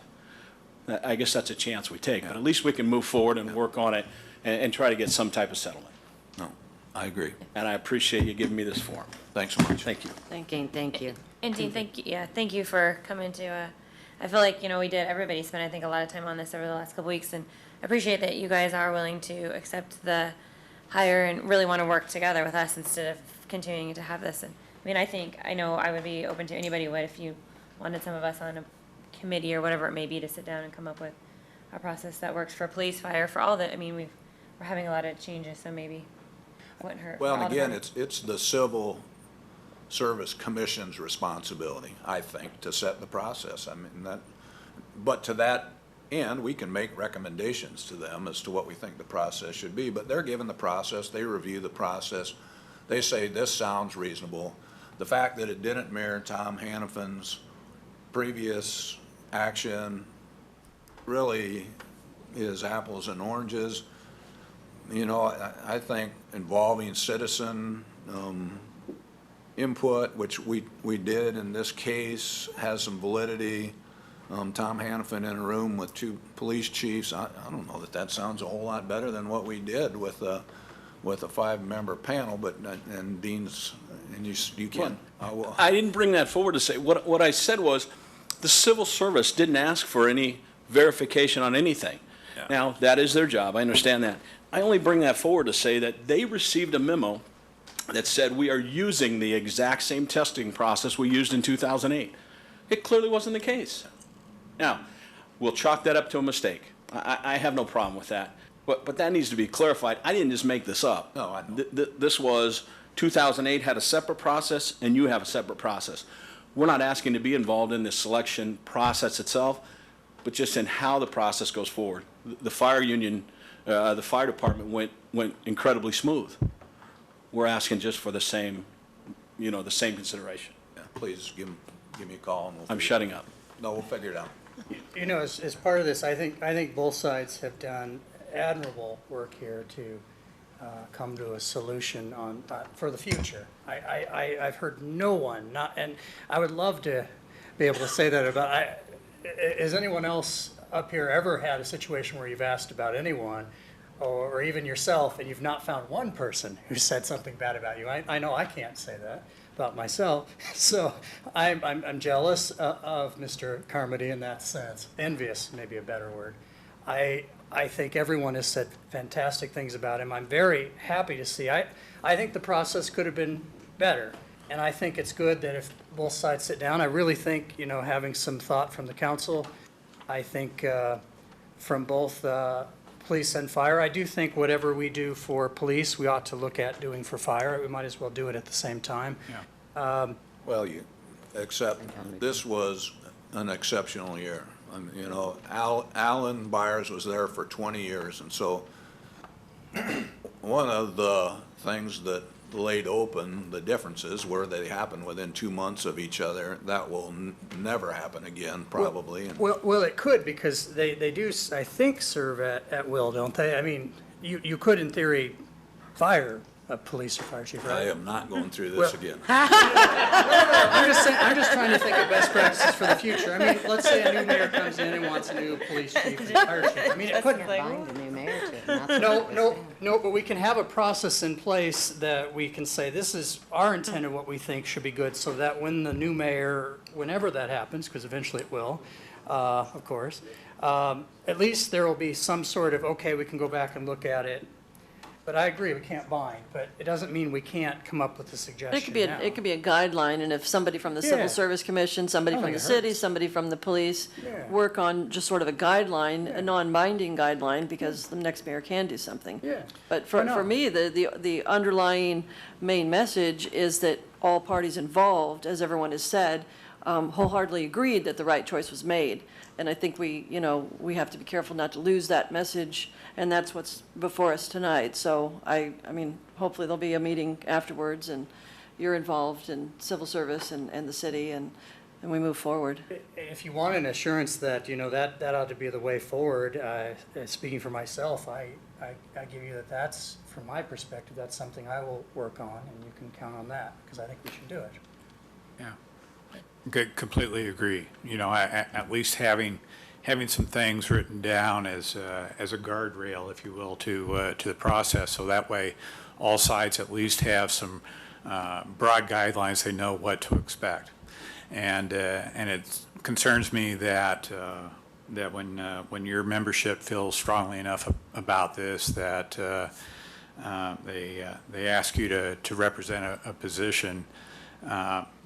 I guess that's a chance we take, but at least we can move forward and work on it and try to get some type of settlement. No, I agree. And I appreciate you giving me this forum. Thanks so much. Thank you. Thank you. And Dean, thank you, thank you for coming to, I feel like, everybody spent, I think, a lot of time on this over the last couple weeks, and I appreciate that you guys are willing to accept the hire and really want to work together with us instead of continuing to have this. And I know I would be open to anybody would if you wanted some of us on a committee or whatever it may be to sit down and come up with a process that works for police, fire, for all that. We're having a lot of changes, so maybe wouldn't hurt. Well, and again, it's the Civil Service Commission's responsibility, I think, to set the process. But to that end, we can make recommendations to them as to what we think the process should be. But they're given the process, they review the process, they say this sounds reasonable. The fact that it didn't mirror Tom Hannafin's previous action really is apples and oranges. I think involving citizen input, which we did in this case, has some validity. Tom Hannafin in a room with 2 police chiefs, I don't know that sounds a whole lot better than what we did with a 5-member panel, but, and Dean's, and you can. I didn't bring that forward to say, what I said was, the civil service didn't ask for any verification on anything. Yeah. Now, that is their job, I understand that. I only bring that forward to say that they received a memo that said we are using the exact same testing process we used in 2008. It clearly wasn't the case. Now, we'll chalk that up to a mistake. I have no problem with that. But that needs to be clarified. I didn't just make this up. No, I know. This was 2008 had a separate process, and you have a separate process. we're not asking to be involved in the selection process itself, but just in how the process goes forward. The fire union, the fire department went incredibly smooth. We're asking just for the same, the same consideration. Yeah, please give me a call and we'll. I'm shutting up. No, we'll figure it out. As part of this, I think both sides have done admirable work here to come to a solution on, for the future. I've heard no one, and I would love to be able to say that about, has anyone else up here ever had a situation where you've asked about anyone, or even yourself, and you've not found one person who said something bad about you? I know I can't say that about myself, so I'm jealous of Mr. Carmody in that sense. Envious, maybe a better word. I think everyone has said fantastic things about him. I'm very happy to see. I think the process could have been better, and I think it's good that if both sides sit down, I really think, having some thought from the council, I think from both police and fire, I do think whatever we do for police, we ought to look at doing for fire. We might as well do it at the same time. Yeah. Well, except this was an exceptional year. Alan Byers was there for 20 years, and so one of the things that laid open the differences were they happened within 2 months of each other. That will never happen again, probably. Well, it could, because they do, I think, serve at will, don't they? I mean, you could, in theory, fire a police or fire chief, right? I am not going through this again. I'm just saying, I'm just trying to think of best practices for the future. I mean, let's say a new mayor comes in and wants a new police chief and fire chief. I mean, it could. Find a new mayor to. No, but we can have a process in place that we can say, this is our intent of what we think should be good, so that when the new mayor, whenever that happens, because eventually it will, of course, at least there will be some sort of, okay, we can go back and look at it. But I agree, we can't bind, but it doesn't mean we can't come up with a suggestion now. It could be a guideline, and if somebody from the Civil Yeah. Service Commission, somebody I don't from the think it city, hurts. somebody from the police, Yeah. work on just sort of a guideline, a non-binding guideline, because the next mayor can do something. Yeah. But Why not? for me, the underlying main message is that all parties involved, as everyone has said, wholeheartedly agreed that the right choice was made. And I think we have to be careful not to lose that message, and that's what's before us tonight. So I mean, hopefully there'll be a meeting afterwards, and you're involved in civil service and the city, and we move forward. If you want an assurance that, that ought to be the way forward, speaking for myself, I give you that's, from my perspective, that's something I will work on, and you can count on that, because I think we should do it. Yeah. Completely agree. At least having some things written down as a guardrail, if you will, to the process, so that way all sides at least have some broad guidelines. They know what to expect, and it concerns me that when your membership feels strongly enough about this that they ask you to represent a position.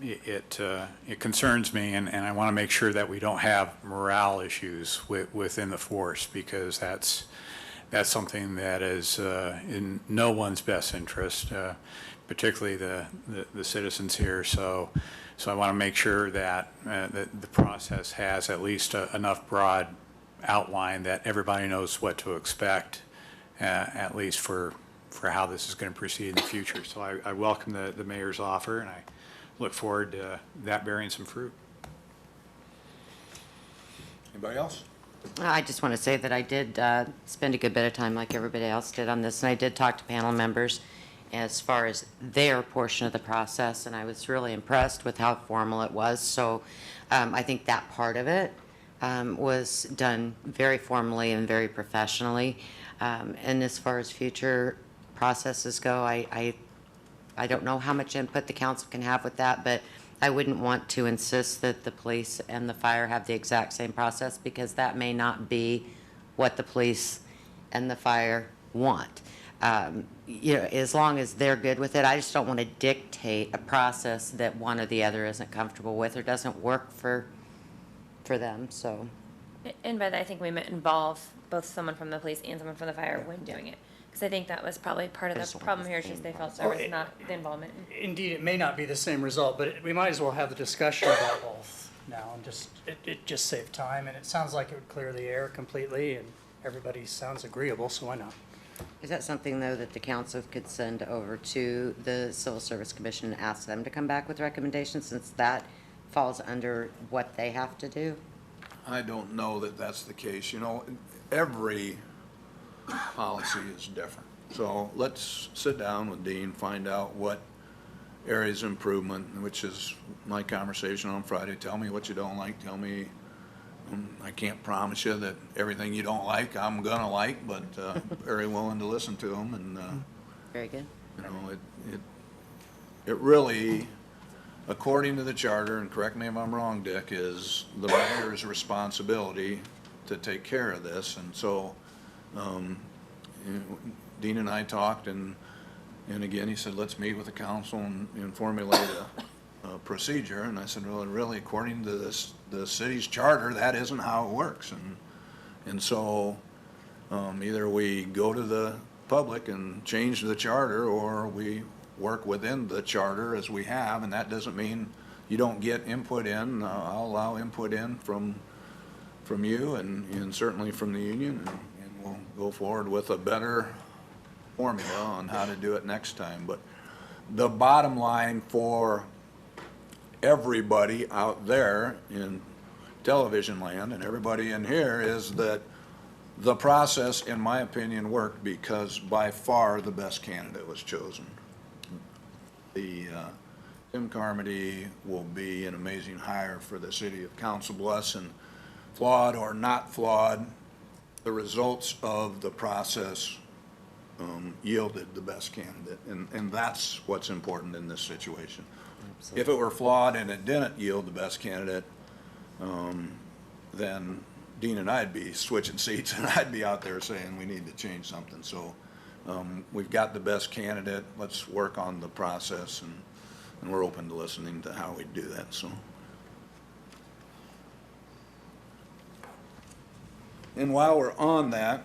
It concerns me, and I want to make sure that we don't have morale issues within the force, because that's something that is in no one's best interest, particularly the citizens here. So I want to make sure that the process has at least enough broad outline that everybody knows what to expect, at least for how this is going to proceed in the future. So I welcome the mayor's offer, and I look forward to that bearing some fruit. Anybody else? I just want to say that I did spend a good bit of time, like everybody else did, on this, and I did talk to panel members as far as their portion of the process, and I was really impressed with how formal it was. So I think that part of it was done very formally and very professionally. And as far as future processes go, I don't know how much input the council can have with that, but I wouldn't want to insist that the police and the fire have the exact same process, because that may not be what the police and the fire want. As long as they're good with it, I just don't want to dictate a process that one or the other isn't comfortable with or doesn't work for them. So And by that, I think we meant involve both someone from the police and someone from the fire when doing it. Because I think that was probably part of the problem here, is just they felt there was not the involvement. Indeed, it may not be the same result, but we might as well have the discussion about both now, and it just saved time, and it sounds like it would clear the air completely, and everybody sounds agreeable, so why not? Is that something, though, that the council could send over to the Civil Service Commission and ask them to come back with recommendations, since that falls under what they have to do? I don't know that that's the case. You know, every policy is different. So let's sit down with Dean, find out what areas of improvement, which is my conversation on Friday. Tell me what you don't like. Tell me, I can't promise you that everything you don't like, I'm gonna like, but very willing to listen to them. And Very good. you know, it really, according to the charter, and correct me if I'm wrong, Dick, is the mayor's responsibility to take care of this. And so, Dean and I talked, and again, he said, let's meet with the council and formulate a procedure. And I said, well, really, according to the city's charter, that isn't how it works. And so, either we go to the public and change the charter, or we work within the charter as we have, and that doesn't mean you don't get input in. I'll allow input in from you and certainly from the union, and we'll go forward with a better formula on how to do it next time. But the bottom line for everybody out there in television land and everybody in here is that the process, in my opinion, worked because by far the best candidate was chosen. Tim Carmody will be an amazing hire for the city of Council Bluffs, and flawed or not flawed, the results of the process yielded the best candidate, and that's what's important in this situation. Absolutely. If it were flawed and it didn't yield the best candidate, then Dean and I'd be switching seats, and I'd be out there saying we need to change something. So we've got the best candidate. Let's work on the process, and we're open to listening to how we do that. So, and while we're on that,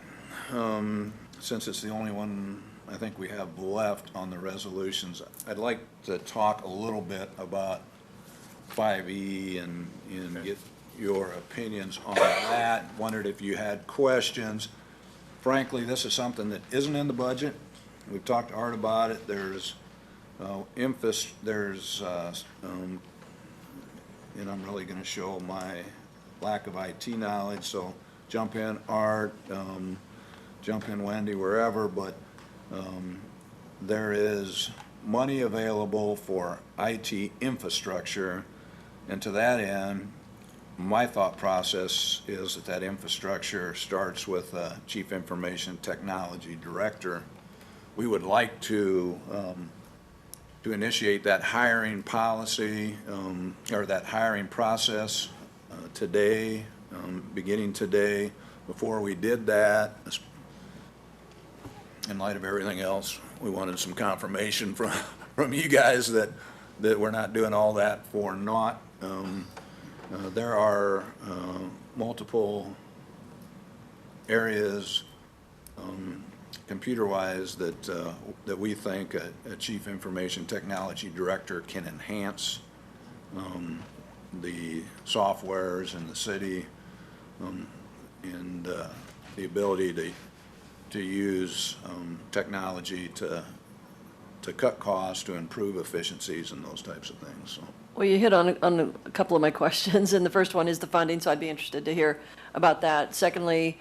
since it's the only one I think we have left on the resolutions, I'd like to talk a little bit about 5E and get your opinions on that. Wondered if you had questions. Frankly, this is something that isn't in the budget. We've talked to Art about it. There's and I'm really going to show my lack of IT knowledge, so jump in, Art, jump in, Wendy, wherever, but there is money available for IT infrastructure, and to that end, my thought process is that infrastructure starts with a Chief Information Technology Director. We would like to initiate that hiring policy or that hiring process today, beginning today. Before we did that, in light of everything else, we wanted some confirmation from you guys that we're not doing all that for naught. There are multiple areas computer-wise that we think a Chief Information Technology Director can enhance the softwares in the city and the ability to use technology to cut costs, to improve efficiencies and those types of things. So. Well, you hit on a couple of my questions, and the first one is the funding, so I'd be interested to hear about that. Secondly,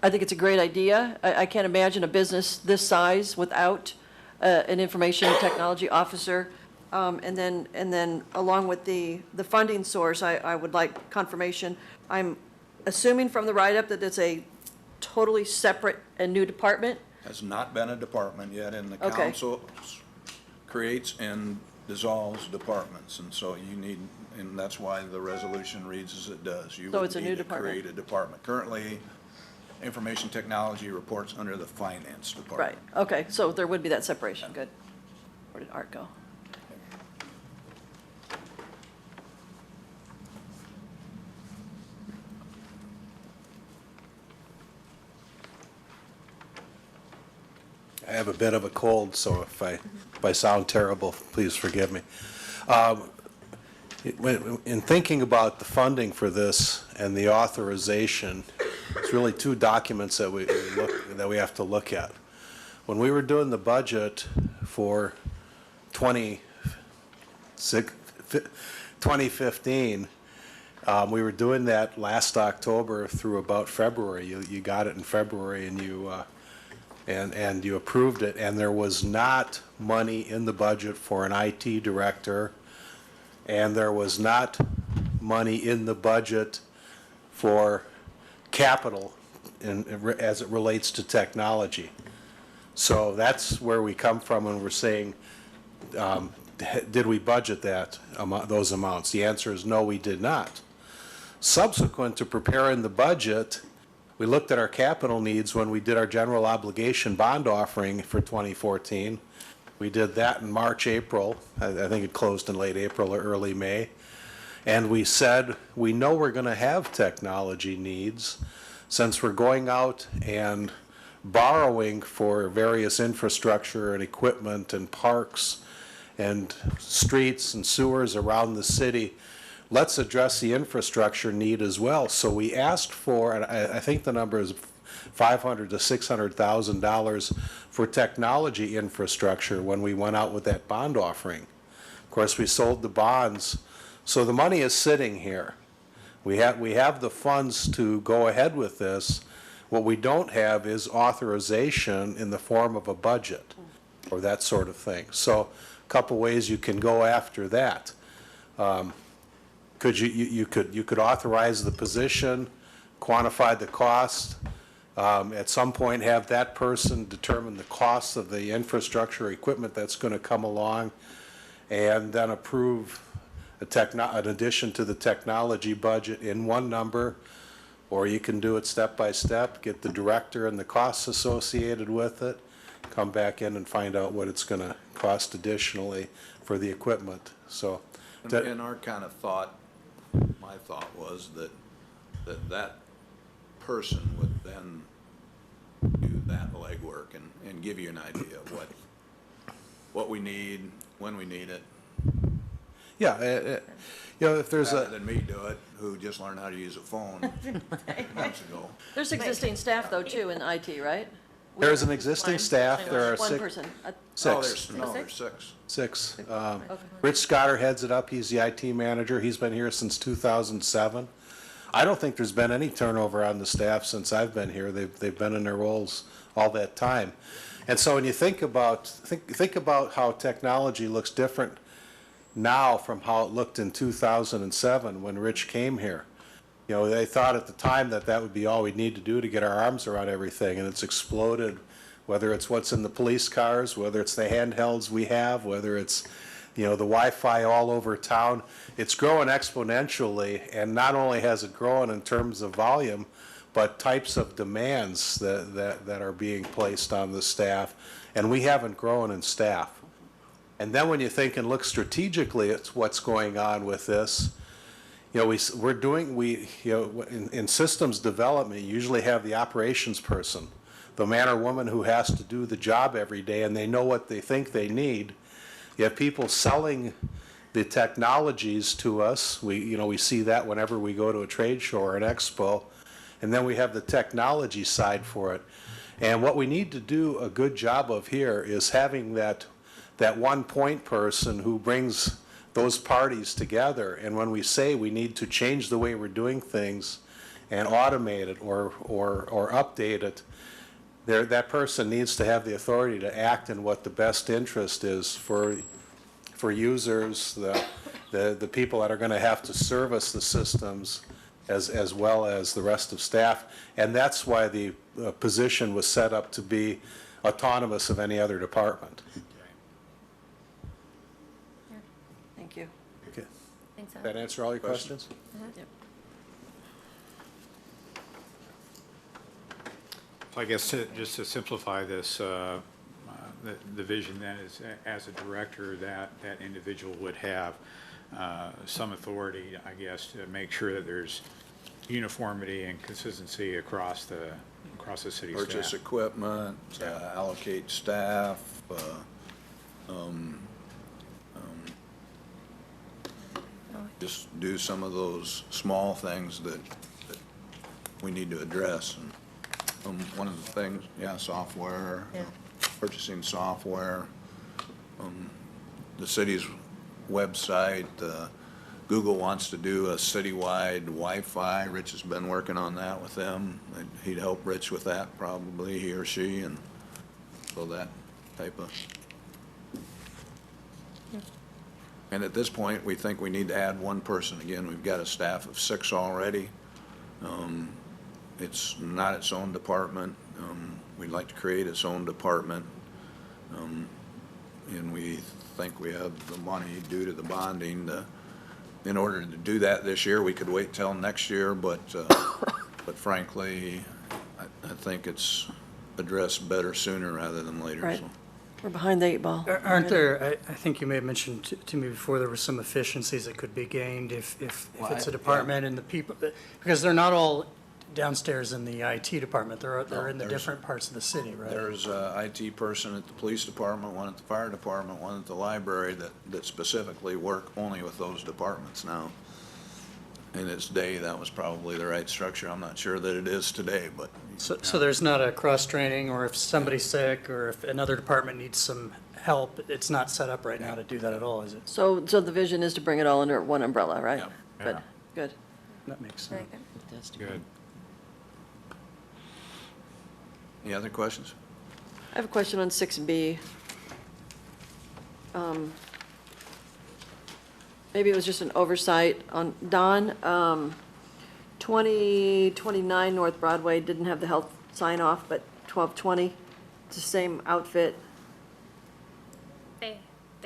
I think it's a great idea. I can't imagine a business this size without an information technology officer. And then along with the funding source, I would like confirmation. I'm assuming from the write-up that it's a totally separate and new department? Has not been a department yet, and the Okay. council creates and dissolves departments, and so you need, and that's why the resolution reads as it does. You So would it's a need new to department. create a department. Currently, information technology reports under the finance department. Right, okay, so there would be that separation, good. Where did Art go? I have a bit of a cold, so if I sound terrible, please forgive me. In thinking about the funding for this and the authorization, it's really two documents that we have to look at. When we were doing the budget for 2015, we were doing that last October through about February. You got it in February, and you approved it, and there was not money in the budget for an IT director, and there was not money in the budget for capital as it relates to technology. So that's where we come from when we're saying, did we budget those amounts? The answer is no, we did not. Subsequent to preparing the budget, we looked at our capital needs when we did our general obligation bond offering for 2014. We did that in March, April. I think it closed in late April or early May. And we said, we know we're going to have technology needs since we're going out and borrowing for various infrastructure and equipment and parks and streets and sewers around the city. Let's address the infrastructure need as well. So we asked for, and I think the number is $500,000 to $600,000 for technology infrastructure when we went out with that bond offering. Of course, we sold the bonds, so the money is sitting here. We have the funds to go ahead with this. What we don't have is authorization in the form of a budget or that sort of thing. So a couple ways you can go after that. You could authorize the position, quantify the cost, at some point have that person determine the cost of the infrastructure equipment that's going to come along, and then approve an addition to the technology budget in one number. Or you can do it step by step, get the director and the costs associated with it, come back in and find out what it's going to cost additionally for the equipment. So, And our kind of thought, my thought was that person would then do that legwork and give you an idea of what we need, when we need it. Yeah, if there's Rather than me do it, who just learned how to use a phone months ago. There's existing staff, though, too, in IT, right? There's an existing staff. There are One person. six. There's six. Six. Rich Scotter heads it up. He's the IT manager. He's been here since 2007. I don't think there's been any turnover on the staff since I've been here. They've been in their roles all that time. And so when you think about how technology looks different now from how it looked in 2007 when Rich came here. They thought at the time that would be all we'd need to do to get our arms around everything, and it's exploded, whether it's what's in the police cars, whether it's the handhelds we have, whether it's, the Wi-Fi all over town. It's growing exponentially, and not only has it grown in terms of volume, but types of demands that are being placed on the staff, and we haven't grown in staff. And then when you think and look strategically at what's going on with this, in systems development, you usually have the operations person, the man or woman who has to do the job every day, and they know what they think they need. You have people selling the technologies to us. We see that whenever we go to a trade show or an expo, and then we have the technology side for it. And what we need to do a good job of here is having that one point person who brings those parties together. And when we say we need to change the way we're doing things and automate it or update it, that person needs to have the authority to act in what the best interest is for users, the people that are going to have to service the systems, as well as the rest of staff. And that's why the position was set up to be autonomous of any other department. Thank you. Okay. Think so. That answer all your questions? Yep. So I guess just to simplify this, the vision then is, as a director, that individual would have some authority, I guess, to make sure that there's uniformity and consistency across the across the city purchase staff. equipment, allocate staff, just do some of those small things that we need to address. And one of the things, software, purchasing software, the city's website, Google wants to do a citywide Wi-Fi. Rich has been working on that with them. He'd help Rich with that probably, he or she, and so that type of. And at this point, we think we need to add one person. Again, we've got a staff of 6 already. It's not its own department. We'd like to create its own department. And we think we have the money due to the bonding in order to do that this year. We could wait till next year, but frankly, I think it's addressed better sooner rather than later. Right. So. We're behind the 8 ball. Aren't there, I think you may have mentioned to me before, there were some efficiencies that could be gained if it's a department and the people, because they're not all downstairs in the IT department, they're in the different parts of the city, right? There's a IT person at the police department, one at the fire department, one at the library that specifically work only with those departments now. In its day, that was probably the right structure. I'm not sure that it is today, but. So there's not a cross-training, or if somebody's sick, or if another department needs some help, it's not set up right now to do that at all, is it? So the vision is to bring it all under one umbrella, right? Yeah. Good, good. That makes sense. Very good. Good. Any other questions? I have a question on 6B. Maybe it was just an oversight on Don. 2029 North Broadway didn't have the health sign off, but 1220, it's the same outfit. They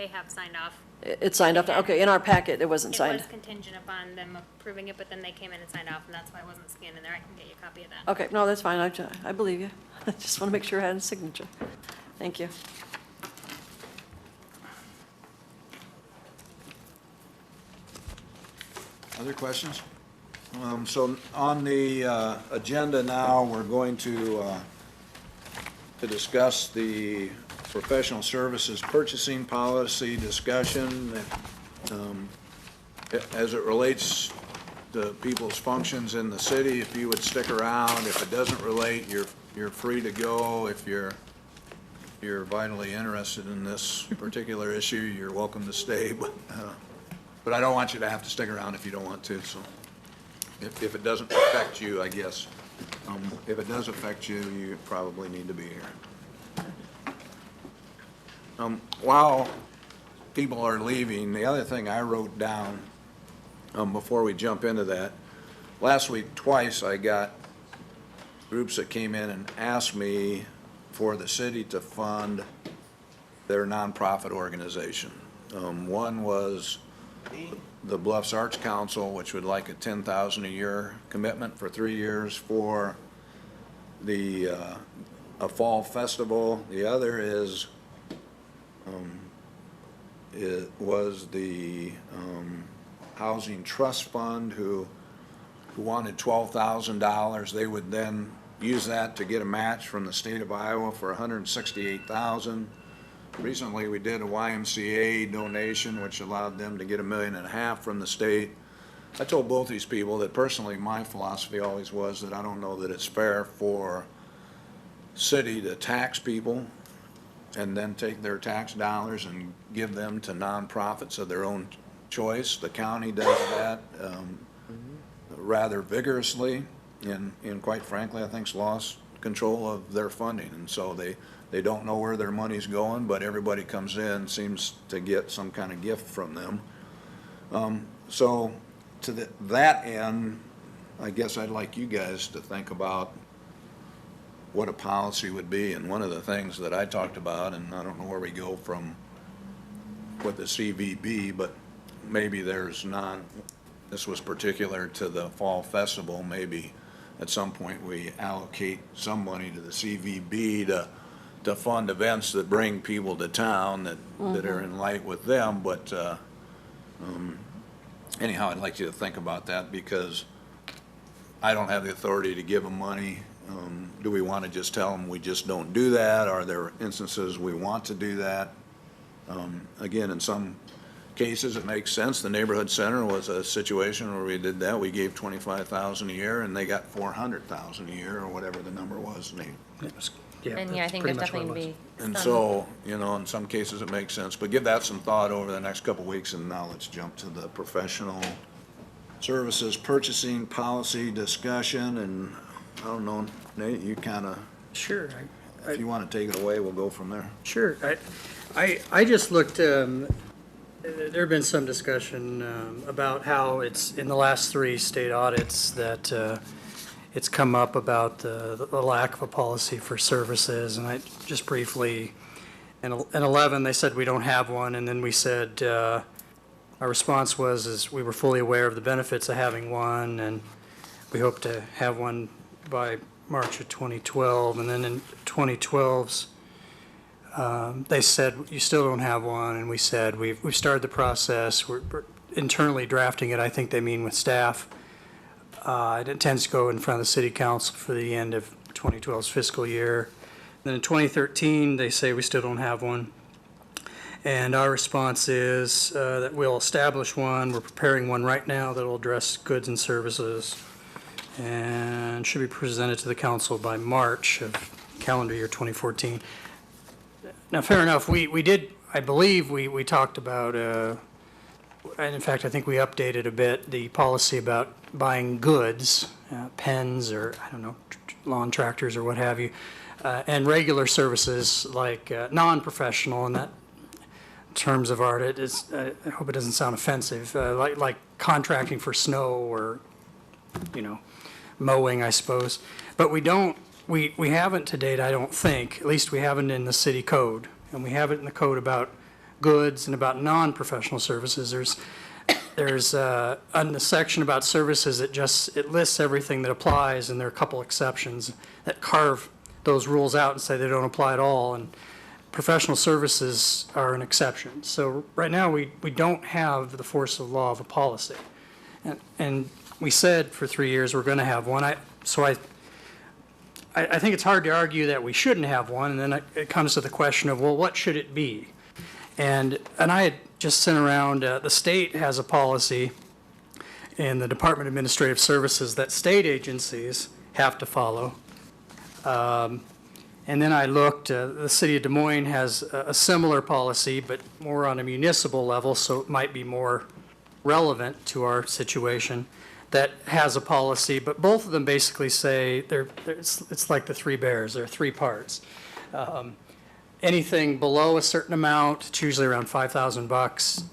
have signed off. It's signed off, okay, in our packet, it wasn't It signed. was contingent upon them approving it, but then they came in and signed off, and that's why it wasn't scanned in there. I can get you a copy of that. Okay, no, that's fine, I believe you. I just want to make sure I had a signature. Thank you. Other questions? So on the agenda now, we're going to discuss the professional services purchasing policy discussion. As it relates to people's functions in the city, if you would stick around. If it doesn't relate, you're free to go. If you're vitally interested in this particular issue, you're welcome to stay. But I don't want you to have to stick around if you don't want to, so. If it doesn't affect you, I guess. If it does affect you, you probably need to be here. While people are leaving, the other thing I wrote down, before we jump into that, last week twice I got groups that came in and asked me for the city to fund their nonprofit organization. One was the Bluffs Arts Council, which would like a $10,000 a year commitment for 3 years for a fall festival. The other is it was the Housing Trust Fund who wanted $12,000. They would then use that to get a match from the state of Iowa for $168,000. Recently, we did a YMCA donation, which allowed them to get $1.5 million from the state. I told both these people that personally, my philosophy always was that I don't know that it's fair for city to tax people and then take their tax dollars and give them to nonprofits of their own choice. The county does that rather vigorously, and quite frankly, I think it's lost control of their funding, and so they don't know where their money's going, but everybody comes in, seems to get some kind of gift from them. So to that end, I guess I'd like you guys to think about what a policy would be. And one of the things that I talked about, and I don't know where we go from with the CVB, but maybe there's this was particular to the fall festival, maybe at some point we allocate some money to the CVB to fund events that bring people to town that are in light with them. But anyhow, I'd like you to think about that, because I don't have the authority to give them money. Do we want to just tell them we just don't do that? Are there instances we want to do that? Again, in some cases, it makes sense. The neighborhood center was a situation where we did that. We gave $25,000 a year, and they got $400,000 a year, or whatever the number was. And And yeah, I think there's definitely to be and some. so, you know, in some cases it makes sense, but give that some thought over the next couple of weeks, and now let's jump to the professional services purchasing policy discussion, and I don't know, Nate, you kind of, Sure. if you want to take it away, we'll go from there. Sure. I just looked, there have been some discussion about how it's, in the last 3 state audits, that it's come up about the lack of a policy for services, and I just briefly, in 11, they said we don't have one, and then we said, our response was we were fully aware of the benefits of having one, and we hope to have one by March of 2012, and then in 2012's, they said, you still don't have one, and we said, we've started the process, we're internally drafting it, I think they mean with staff. It intends to go in front of the city council for the end of 2012's fiscal year. Then in 2013, they say we still don't have one. And our response is that we'll establish one. We're preparing one right now that will address goods and services and should be presented to the council by March of calendar year 2014. Now, fair enough, we did, I believe we talked about, and in fact, I think we updated a bit the policy about buying goods, pens or, I don't know, lawn tractors or what have you, and regular services like non-professional, and that in terms of art, I hope it doesn't sound offensive, like contracting for snow or, you know, mowing, I suppose. But we haven't to date, I don't think, at least we haven't in the city code, and we have it in the code about goods and about non-professional services. There's on the section about services, it lists everything that applies, and there are a couple exceptions that carve those rules out and say they don't apply at all, and professional services are an exception. So right now, we don't have the force of law of a policy. And we said for 3 years we're going to have one. So I think it's hard to argue that we shouldn't have one, and then it comes to the question of, well, what should it be? And I had just sent around, the state has a policy in the Department of Administrative Services that state agencies have to follow. And then I looked, the city of Des Moines has a similar policy, but more on a municipal level, so it might be more relevant to our situation, that has a policy, but both of them basically say it's like the 3 bears, there are 3 parts. Anything below a certain amount, it's usually around $5,000.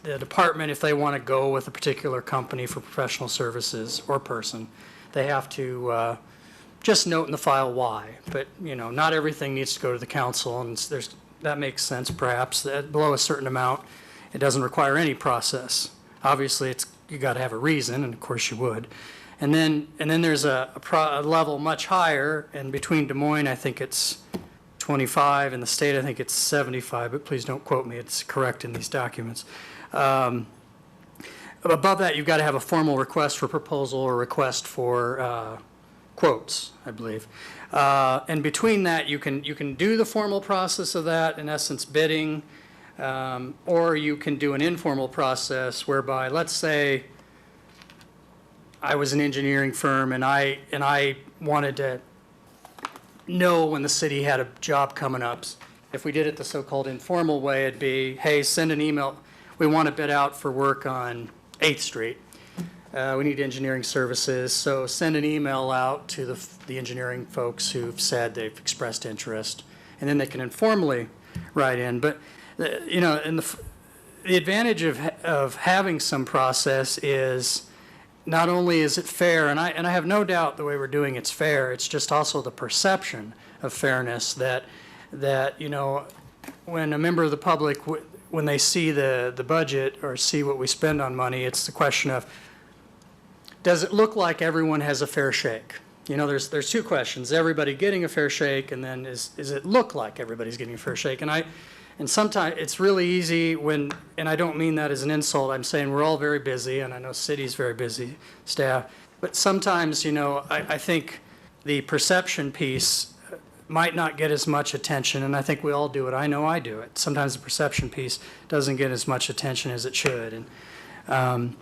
The department, if they want to go with a particular company for professional services or person, they have to just note in the file why. But, you know, not everything needs to go to the council, and that makes sense perhaps. That below a certain amount, it doesn't require any process. Obviously, you got to have a reason, and of course you would. And then there's a level much higher, and between Des Moines, I think it's 25, and the state, I think it's 75, but please don't quote me, it's correct in these documents. Above that, you've got to have a formal request for proposal or request for quotes, I believe. And between that, you can do the formal process of that, in essence bidding, or you can do an informal process whereby, let's say, I was an engineering firm and I wanted to know when the city had a job coming up. If we did it the so-called informal way, it'd be, hey, send an email. We want to bid out for work on 8th Street. We need engineering services, so send an email out to the engineering folks who've said they've expressed interest, and then they can informally write in. But you know, and the advantage of having some process is not only is it fair, and I have no doubt the way we're doing it's fair. It's just also the perception of fairness that you know, when a member of the public when they see the budget or see what we spend on money, it's the question of, does it look like everyone has a fair shake? You know, there's 2 questions: everybody getting a fair shake, and then is it look like everybody's getting a fair shake? And sometimes it's really easy when, and I don't mean that as an insult, I'm saying we're all very busy, and I know city's very busy, staff, but sometimes, you know, I think the perception piece might not get as much attention, and I think we all do it. I know I do it. Sometimes the perception piece doesn't get as much attention as it should. And,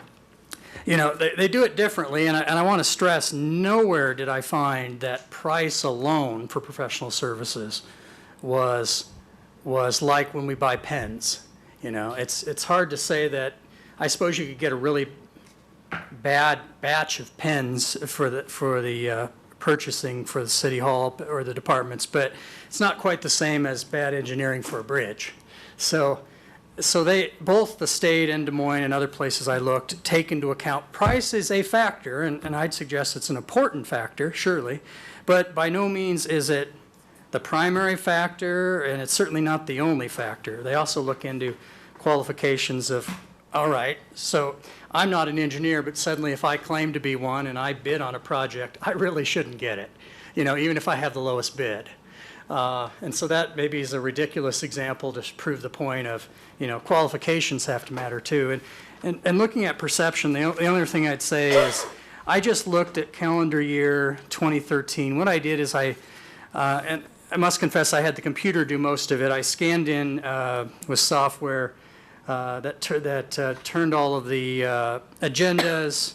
you know, they do it differently, and I want to stress, nowhere did I find that price alone for professional services was like when we buy pens. You know, it's hard to say that. I suppose you could get a really bad batch of pens for the purchasing for the city hall or the departments, but it's not quite the same as bad engineering for a bridge. So they, both the state and Des Moines and other places I looked, take into account price is a factor, and I'd suggest it's an important factor, surely, but by no means is it the primary factor, and it's certainly not the only factor. They also look into qualifications of, all right, so I'm not an engineer, but suddenly if I claim to be one and I bid on a project, I really shouldn't get it, you know, even if I have the lowest bid. And so that maybe is a ridiculous example to prove the point of, you know, qualifications have to matter too. And looking at perception, the only thing I'd say is I just looked at calendar year 2013. What I did is and I must confess I had the computer do most of it. I scanned in with software that turned all of the agendas,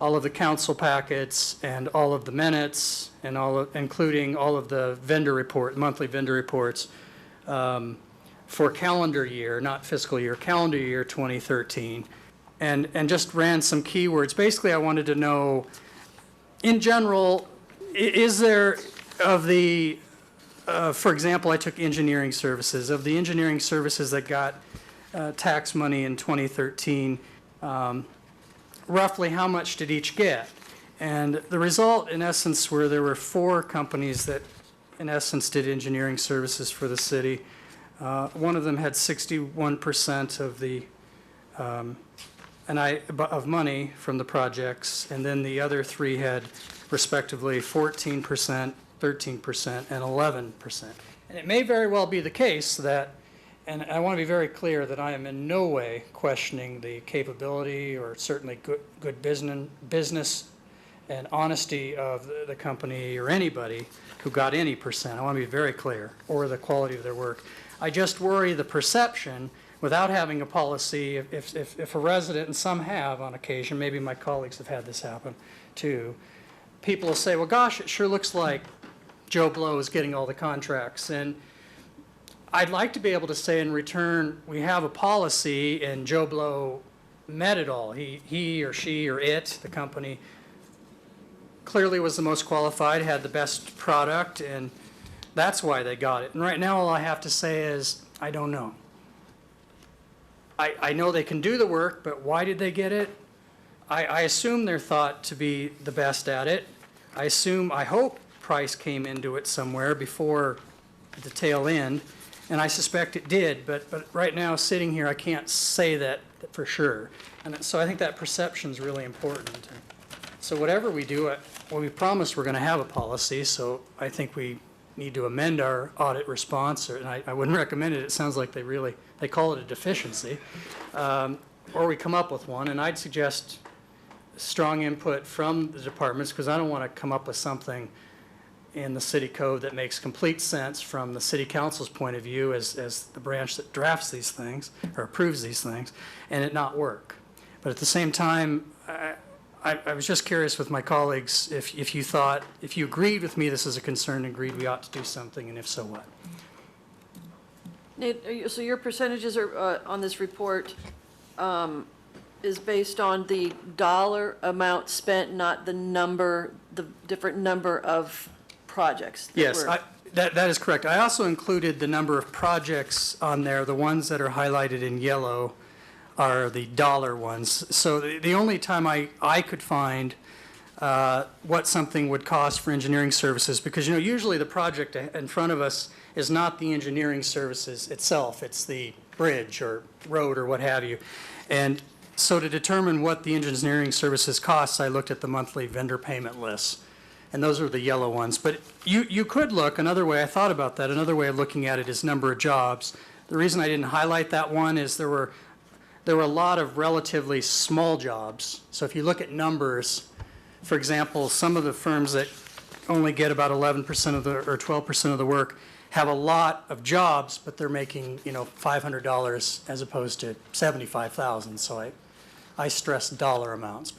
all of the council packets, and all of the minutes, and including all of the monthly vendor reports for calendar year, not fiscal year, calendar year 2013, and just ran some keywords. Basically, I wanted to know, in general, is there of the, for example, I took engineering services. Of the engineering services that got tax money in 2013, roughly how much did each get? And the result, in essence, were there were 4 companies that, in essence, did engineering services for the city. One of them had 61% of the of money from the projects, and then the other 3 had, respectively, 14%, 13%, and 11%. And it may very well be the case that, and I want to be very clear that I am in no way questioning the capability or certainly good business and honesty of the company or anybody who got any percent. I want to be very clear, or the quality of their work. I just worry the perception without having a policy, if a resident, and some have on occasion, maybe my colleagues have had this happen too, people will say, well, gosh, it sure looks like Joe Blow is getting all the contracts. And I'd like to be able to say in return, we have a policy and Joe Blow met it all. He or she or it, the company, clearly was the most qualified, had the best product, and that's why they got it. And right now all I have to say is, I don't know. I know they can do the work, but why did they get it? I assume they're thought to be the best at it. I hope price came into it somewhere before the tail end. And I suspect it did, but right now, sitting here, I can't say that for sure. And so I think that perception is really important. So whatever we do, well, we promised we're going to have a policy, so I think we need to amend our audit response, and I wouldn't recommend it. It sounds like they call it a deficiency, or we come up with one, and I'd suggest strong input from the departments, because I don't want to come up with something in the city code that makes complete sense from the city council's point of view as the branch that drafts these things or approves these things, and it not work. But at the same time, I was just curious with my colleagues if you agreed with me this is a concern, agreed we ought to do something, and if so, what? Nate, so your percentages are on this report is based on the dollar amount spent, not the different number of projects? Yes, that is correct. I also included the number of projects on there. The ones that are highlighted in yellow are the dollar ones. So the only time I could find what something would cost for engineering services, because, you know, usually the project in front of us is not the engineering services itself. It's the bridge or road or what have you. And so to determine what the engineering services costs, I looked at the monthly vendor payment lists. And those are the yellow ones. But you could look, another way I thought about that, another way of looking at it is number of jobs. The reason I didn't highlight that one is there were a lot of relatively small jobs. So if you look at numbers, for example, some of the firms that only get about 11% of the, or 12% of the work, have a lot of jobs, but they're making, $500 as opposed to 75,000. So I stress dollar amounts,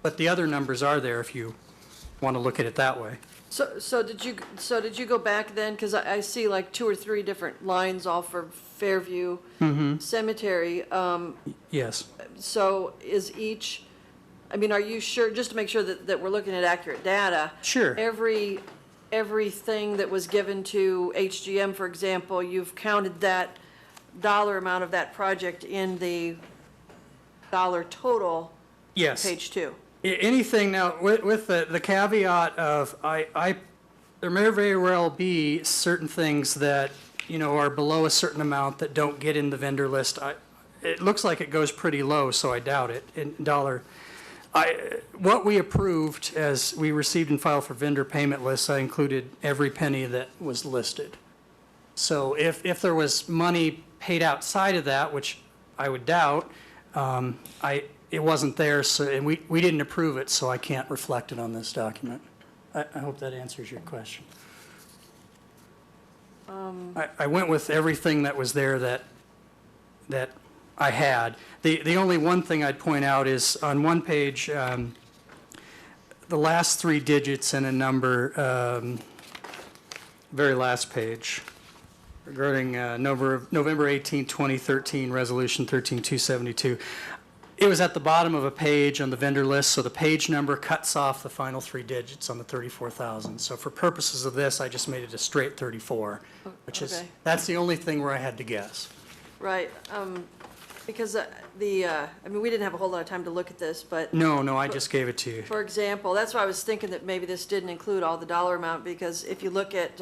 but the other numbers are there if you want to look at it that way. So did you go back then? Because I see like 2 or 3 different lines all for Fairview Cemetery. Yes. So is each, I mean, are you sure, just to make sure that we're looking at accurate data? Sure. Everything that was given to HGM, for example, you've counted that dollar amount of that project in the dollar total? Yes. Page 2. Anything now, with the caveat of, there may very well be certain things that, are below a certain amount that don't get in the vendor list. It looks like it goes pretty low, so I doubt it in dollar. What we approved as we received and filed for vendor payment lists, I included every penny that was listed. So if there was money paid outside of that, which I would doubt, it wasn't there, so, and we didn't approve it, so I can't reflect it on this document. I hope that answers your question. I went with everything that was there that I had. The only one thing I'd point out is on one page, the last 3 digits in a number, very last page, regarding November 18, 2013, Resolution 13272. It was at the bottom of a page on the vendor list, so the page number cuts off the final 3 digits on the 34,000. So for purposes of this, I just made it a straight 34, which is, that's the only thing where I had to guess. Right, because I mean, we didn't have a whole lot of time to look at this, but. No, I just gave it to you. For example, that's why I was thinking that maybe this didn't include all the dollar amount, because if you look at,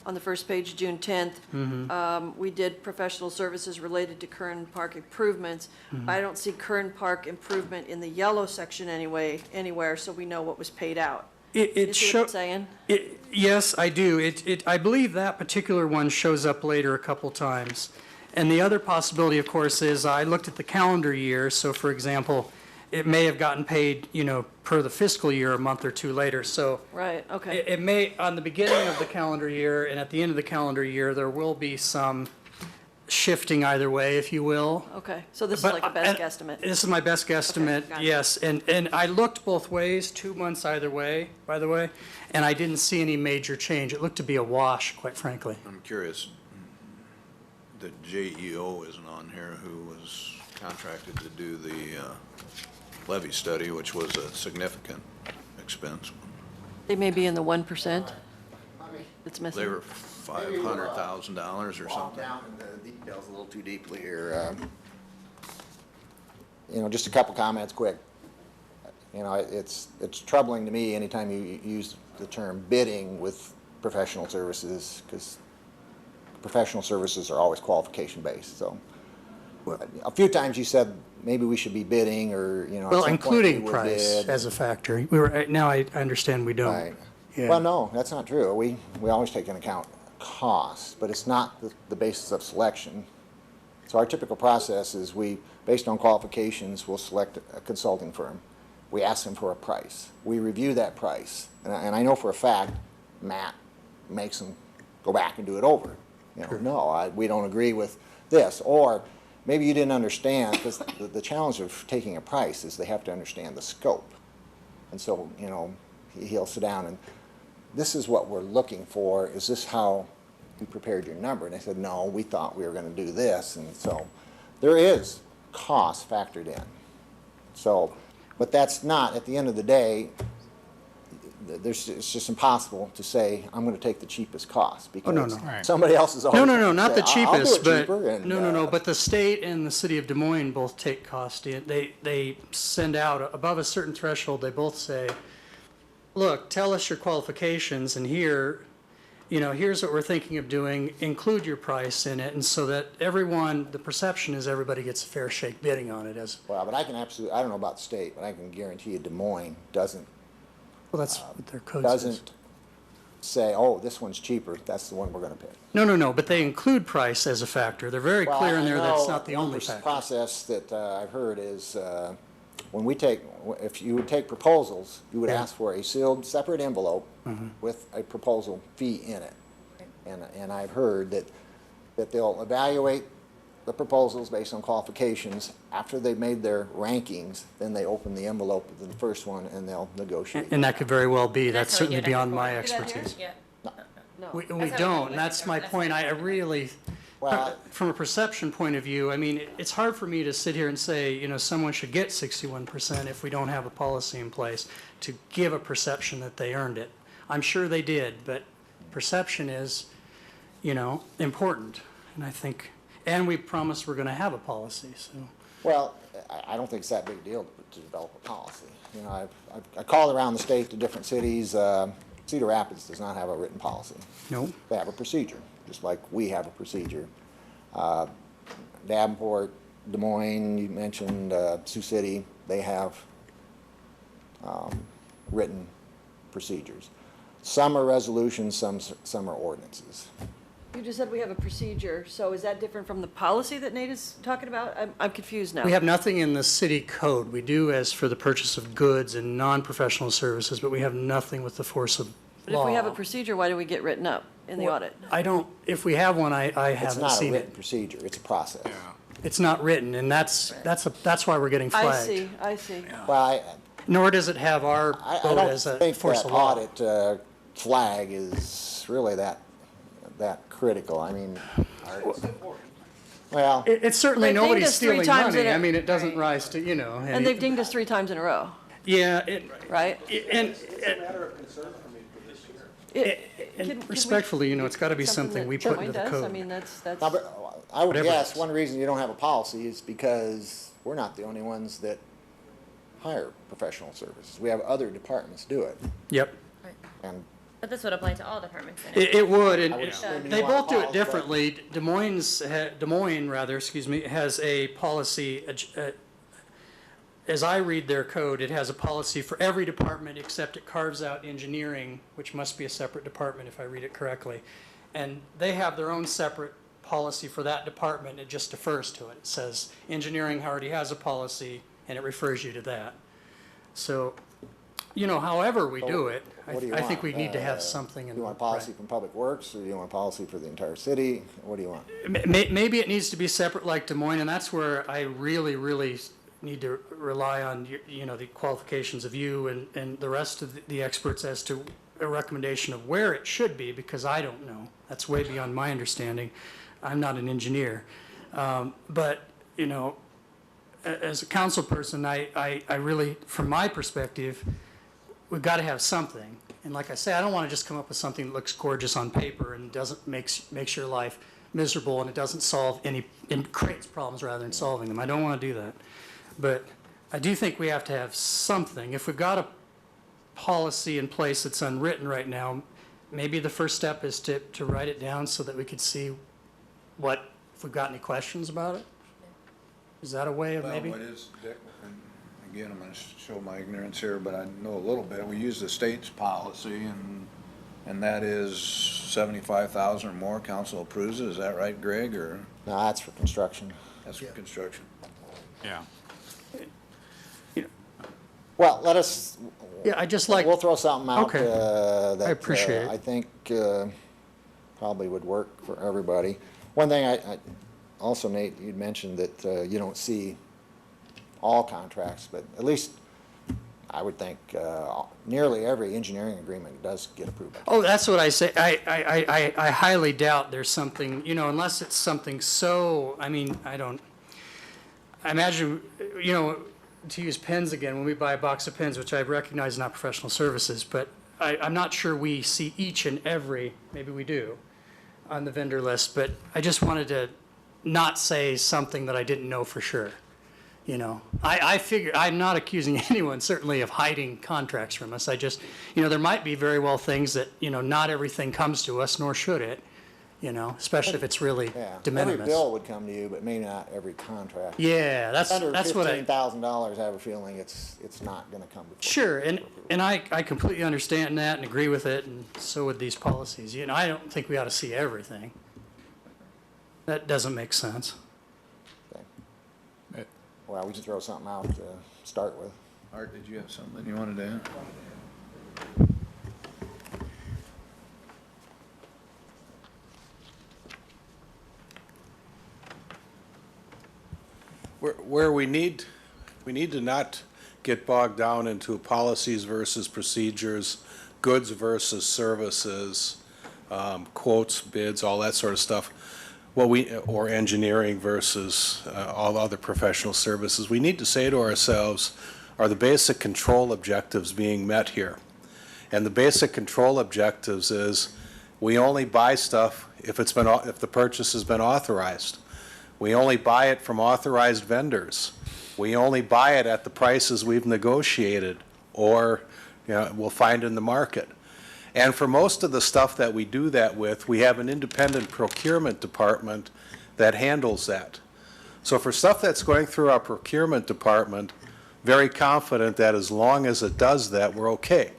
on the first page, June 10th, we did professional services related to Kern Park improvements. I don't see Kern Park improvement in the yellow section anywhere, so we know what was paid out. You see what I'm saying? Yes, I do. I believe that particular one shows up later a couple times. And the other possibility, of course, is I looked at the calendar year. So, for example, it may have gotten paid, per the fiscal year a month or 2 later. So right, okay. It may, on the beginning of the calendar year and at the end of the calendar year, there will be some shifting either way, if you will. Okay, so this is like a best guesstimate. This is my best guesstimate, gotcha. yes. And I looked both ways, 2 months either way, by the way, and I didn't see any major change. It looked to be a wash, quite frankly. I'm curious, the JEO isn't on here, who was contracted to do the levy study, which was a significant expense. They may be in the 1% that's missing. They were $500,000 or something. Down in the details a little too deeply here. Just a couple comments quick. It's troubling to me anytime you use the term bidding with professional services, because professional services are always qualification-based, so. A few times you said maybe we should be bidding, or, Well, including price as a factor. Now I understand we don't. Right. Yeah. Well, no, that's not true. We always take into account cost, but it's not the basis of selection. So our typical process is based on qualifications, we'll select a consulting firm. We ask them for a price. We review that price. And I know for a fact, Matt makes them go back and do it over. Sure. No, we don't agree with this. Or maybe you didn't understand, because the challenge of taking a price is they have to understand the scope. And so, he'll sit down and, this is what we're looking for. Is this how you prepared your number? And I said, no, we thought we were going to do this. And so there is cost factored in. So, but that's not, at the end of the day, it's just impossible to say, I'm going to take the cheapest cost, because somebody else is always No, not the cheapest, but no, but the state and the city of Des Moines both take cost in. They send out above a certain threshold. They both say, look, tell us your qualifications, and here's what we're thinking of doing. Include your price in it, and so that the perception is everybody gets a fair shake bidding on it. Well, but I don't know about the state, but I can guarantee you Des Moines doesn't. Well, that's what their code doesn't say, oh, this one's cheaper, that's the one we're going to pick. No, but they include price as a factor. They're very clear in there that it's not the only factor. The process that I've heard is when we take, if you would take proposals, you would ask for a sealed, separate envelope with a proposal fee in it. And I've heard that they'll evaluate the proposals based on qualifications. After they've made their rankings, then they open the envelope of the first one and they'll negotiate. And that could very well be, that's how we certainly get it beyond for- my Do that here? expertise. Yeah. No. We That's how don't, we and that's my that's point. what I really, Well, from a perception point of view, I mean, it's hard for me to sit here and say, you know, someone should get 61% if we don't have a policy in place to give a perception that they earned it. I'm sure they did, but perception is, you know, important. And I think, and we promised we're going to have a policy, so. well, I don't think it's that big a deal to develop a policy. You know, I called around the state to different cities. Cedar Rapids does not have a written policy. No. They have a procedure, just like we have a procedure. Davenport, Des Moines, you mentioned Sioux City, they have written procedures. Some are resolutions, some are ordinances. You just said we have a procedure, so is that different from the policy that Nate is talking about? I'm confused now. We have nothing in the city code. We do as for the purchase of goods and non-professional services, but we have nothing with the force of But law. if we have a procedure, why do we get written up in the audit? I don't, if we have one, I It's haven't not a seen written it. procedure, it's a process. It's not written, and that's why we're getting flagged. I see. Well, Nor does it have our I vote don't as a think force that of law. audit flag is really that critical. I mean, well, It's certainly They've dinged nobody's us 3 stealing times money. in a- I mean, it doesn't rise to, you know. And they've dinged us 3 times in a row, Yeah, right? and It's a matter of concern for me for this year. Can we- respectfully, you know, it's got to be something that we put Des into the Moines does? I code. mean, that's, now, but I would Whatever guess it is. one reason you don't have a policy is because we're not the only ones that hire professional services. We have other departments do it. Yep. And But this would apply to all departments. then. It would, and I would assume you they want both do to it follow, differently. Des Moines, has a policy, as I read their code, it has a policy for every department except it carves out engineering, which must be a separate department if I read it correctly. And they have their own separate policy for that department. It just defers to it. It says engineering already has a policy, and it refers you to that. So, you know, however we do it, what do you I think want? we need to have something in. Do you want a policy from Public Works, or do you want a policy for the entire city? What do you want? Maybe it needs to be separate like Des Moines, and that's where I really, really need to rely on, you know, the qualifications of you and the rest of the experts as to a recommendation of where it should be, because I don't know. That's way beyond my understanding. I'm not an engineer. But, you know, as a council person, I really, from my perspective, we've got to have something. And like I say, I don't want to just come up with something that looks gorgeous on paper and doesn't makes your life miserable, and it doesn't solve any, and creates problems rather than solving them. I don't want to do that. But I do think we have to have something. If we've got a policy in place that's unwritten right now, maybe the first step is to write it down so that we could see if we've got any questions about it. Is that a way of maybe? Well, what is, Dick, and again, I'm gonna show my ignorance here, but I know a little bit. We use the state's policy, and that is 75,000 or more, council approves it. Is that right, Greg, or No, that's for construction. that's for construction? Yeah. Well, let us. Yeah, I just like. We'll throw something out. Okay. That appreciate it. I think probably would work for everybody. One thing I also, Nate, you'd mentioned that you don't see all contracts, but at least I would think nearly every engineering agreement does get approved. Oh, that's what I say. I highly doubt there's something, you know, unless it's something so, I mean, I imagine, you know, to use pens again, when we buy a box of pens, which I recognize is not professional services, but I'm not sure we see each and every, maybe we do, on the vendor list, but I just wanted to not say something that I didn't know for sure. You know, I figure, I'm not accusing anyone certainly of hiding contracts from us. I just, you know, there might be very well things that, you know, not everything comes to us, nor should it, you know, especially if it's really Yeah, de minimis. every bill would come to you, but maybe not every contract. Yeah, that's Under what I. $15,000, I have a feeling it's not going to come before. Sure, and I completely understand that and agree with it, and so would these policies. You know, I don't think we ought to see everything. That doesn't make sense. well, we can throw something out to start with. Art, did you have something you wanted to add? Where we need to not get bogged down into policies versus procedures, goods versus services, quotes, bids, all that sort of stuff. Or engineering versus all other professional services. We need to say to ourselves, are the basic control objectives being met here? And the basic control objectives is we only buy stuff if the purchase has been authorized. We only buy it from authorized vendors. We only buy it at the prices we've negotiated or we'll find in the market. And for most of the stuff that we do that with, we have an independent procurement department that handles that. So for stuff that's going through our procurement department, very confident that as long as it does that, we're okay.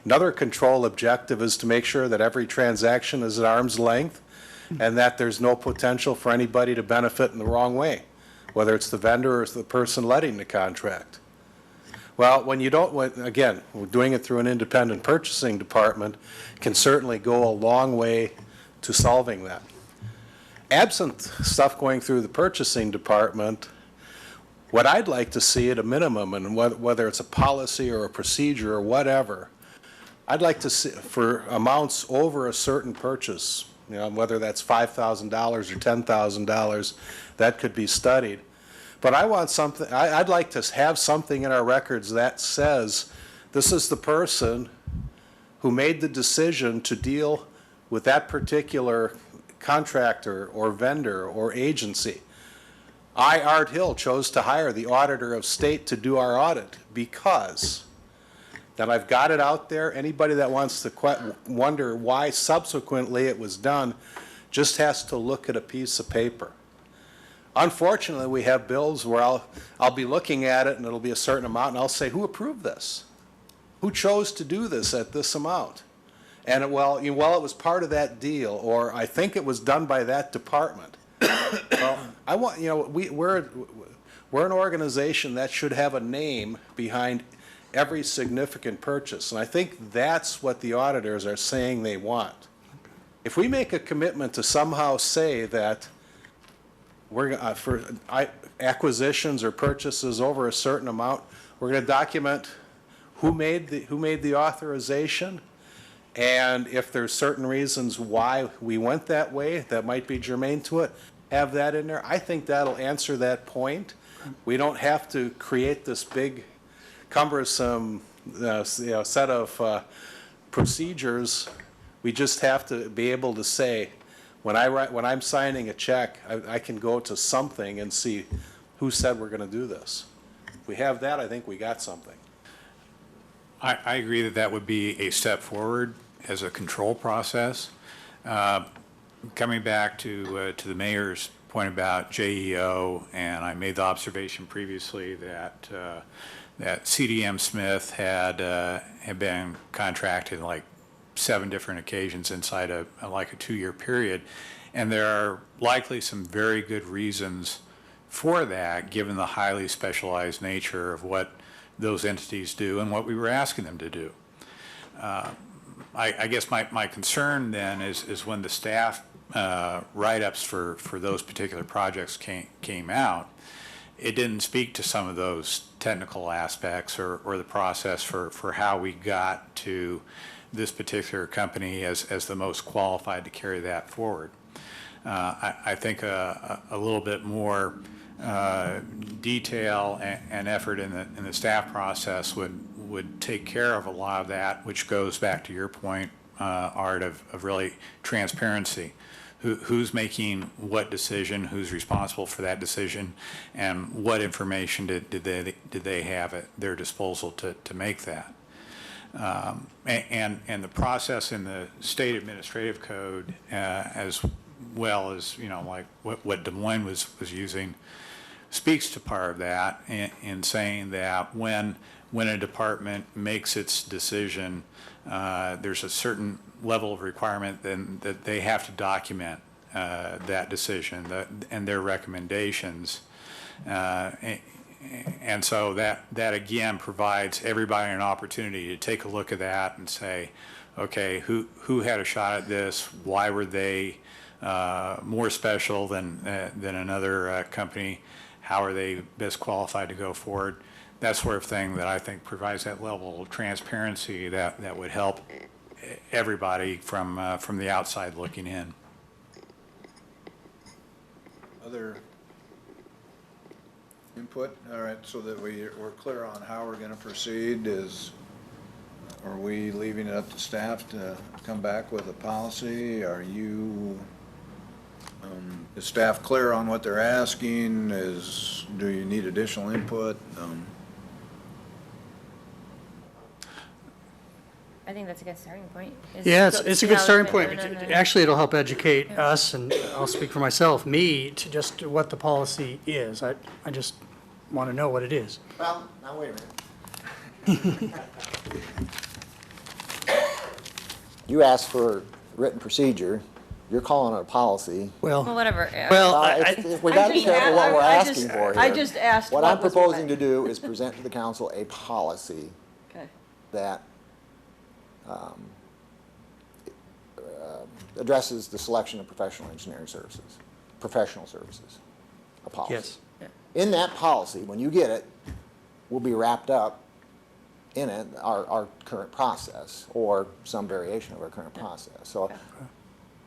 Another control objective is to make sure that every transaction is at arm's length and that there's no potential for anybody to benefit in the wrong way, whether it's the vendor or it's the person letting the contract. Well, again, we're doing it through an independent purchasing department can certainly go a long way to solving that. Absent stuff going through the purchasing department, what I'd like to see at a minimum, and whether it's a policy or a procedure or whatever, I'd like to see for amounts over a certain purchase, whether that's $5,000 or $10,000, that could be studied. But I want something, I'd like to have something in our records that says this is the person who made the decision to deal with that particular contractor or vendor or agency. I, Art Hill, chose to hire the auditor of state to do our audit because. Then I've got it out there. Anybody that wants to wonder why subsequently it was done just has to look at a piece of paper. Unfortunately, we have bills where I'll be looking at it and it'll be a certain amount and I'll say, who approved this? Who chose to do this at this amount? And it was part of that deal, or I think it was done by that department. Well, I want, we're an organization that should have a name behind every significant purchase, and I think that's what the auditors are saying they want. If we make a commitment to somehow say that we're for acquisitions or purchases over a certain amount, we're going to document who made the authorization, and if there's certain reasons why we went that way that might be germane to it, have that in there. I think that'll answer that point. We don't have to create this big, cumbersome set of procedures. We just have to be able to say, when I'm signing a check, I can go to something and see who said we're going to do this. If we have that, I think we got something. I agree that would be a step forward as a control process. Coming back to the mayor's point about JEO, and I made the observation previously that CDM Smith had been contracted like 7 different occasions inside a 2-year period, and there are likely some very good reasons for that, given the highly specialized nature of what those entities do and what we were asking them to do. I guess my concern then is when the staff write-ups for those particular projects came out, it didn't speak to some of those technical aspects or the process for how we got to this particular company as the most qualified to carry that forward. I think a little bit more detail and effort in the staff process would take care of a lot of that, which goes back to your point, Art, of really transparency. Who's making what decision, who's responsible for that decision, and what information did they have at their disposal to make that. And the process in the state administrative code, as well as like what Des Moines was using, speaks to part of that in saying that when a department makes its decision, there's a certain level of requirement then that they have to document that decision and their recommendations And so that again provides everybody an opportunity to take a look at that and say, okay, who had a shot at this? Why were they more special than another company? How are they best qualified to go forward? That sort of thing that I think provides that level of transparency that would help everybody from the outside looking in. Other input? All right, so that we're clear on how we're gonna proceed are we leaving it up to staff to come back with a policy? Are you, is staff clear on what they're asking? Do you need additional input? I think that's a good starting point. Yeah, to it's see a good how starting been point. done and- Actually, it'll help educate us, and I'll speak for myself, me, to just what the policy is. I just want to know what it is. Well, now wait a minute. You asked for written procedure, you're calling it a policy. Well, Well, whatever. We gotta be careful what we're asking for here. I just asked What what I'm was proposing what. to do is present to the council a policy Okay. that addresses the selection of professional engineering services, professional services, a policy. yes. In that policy, when you get it, will be wrapped up in it, our current process, or some variation of our current process. So,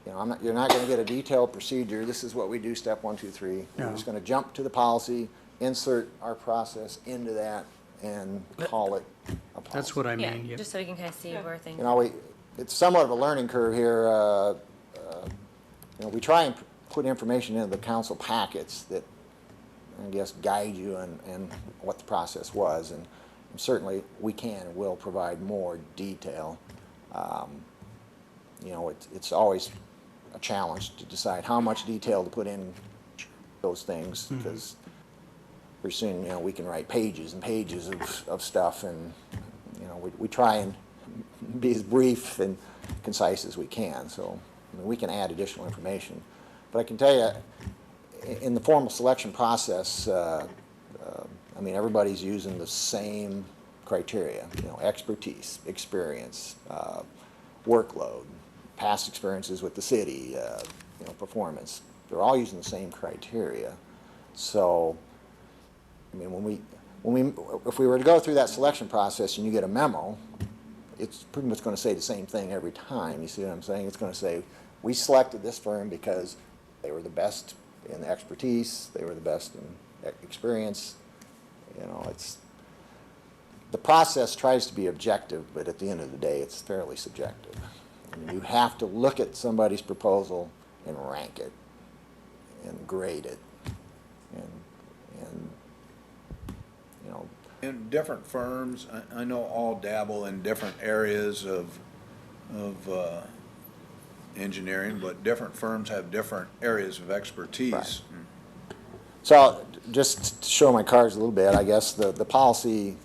you know, you're not gonna get a detailed procedure, this is what we do, step 1, 2, 3. We're No. just gonna jump to the policy, insert our process into that, and call it a policy. That's what I Yeah, mean. Yeah. just so we can kind of see where things. You know, it's somewhat of a learning curve here. You know, we try and put information into the council packets that, I guess, guide you in what the process was, and certainly we can and will provide more detail. You know, it's always a challenge to decide how much detail to put in those things, because pretty soon, you know, we can write pages and pages of stuff, and, you know, we try and be as brief and concise as we can. So, I mean, we can add additional information. But I can tell you, in the formal selection process, I mean, everybody's using the same criteria, you know, expertise, experience, workload, past experiences with the city, you know, performance. They're all using the same criteria. So, I mean, if we were to go through that selection process and you get a memo, it's pretty much going to say the same thing every time. You see what I'm saying? It's going to say, we selected this firm because they were the best in expertise, they were the best in experience. You know, the process tries to be objective, but at the end of the day, it's fairly subjective. I mean, you have to look at somebody's proposal and rank it and grade it, and you know. In different firms, I know all dabble in different areas of engineering, but different firms have different areas of expertise. Right. So, just to show my cards a little bit, I guess the policies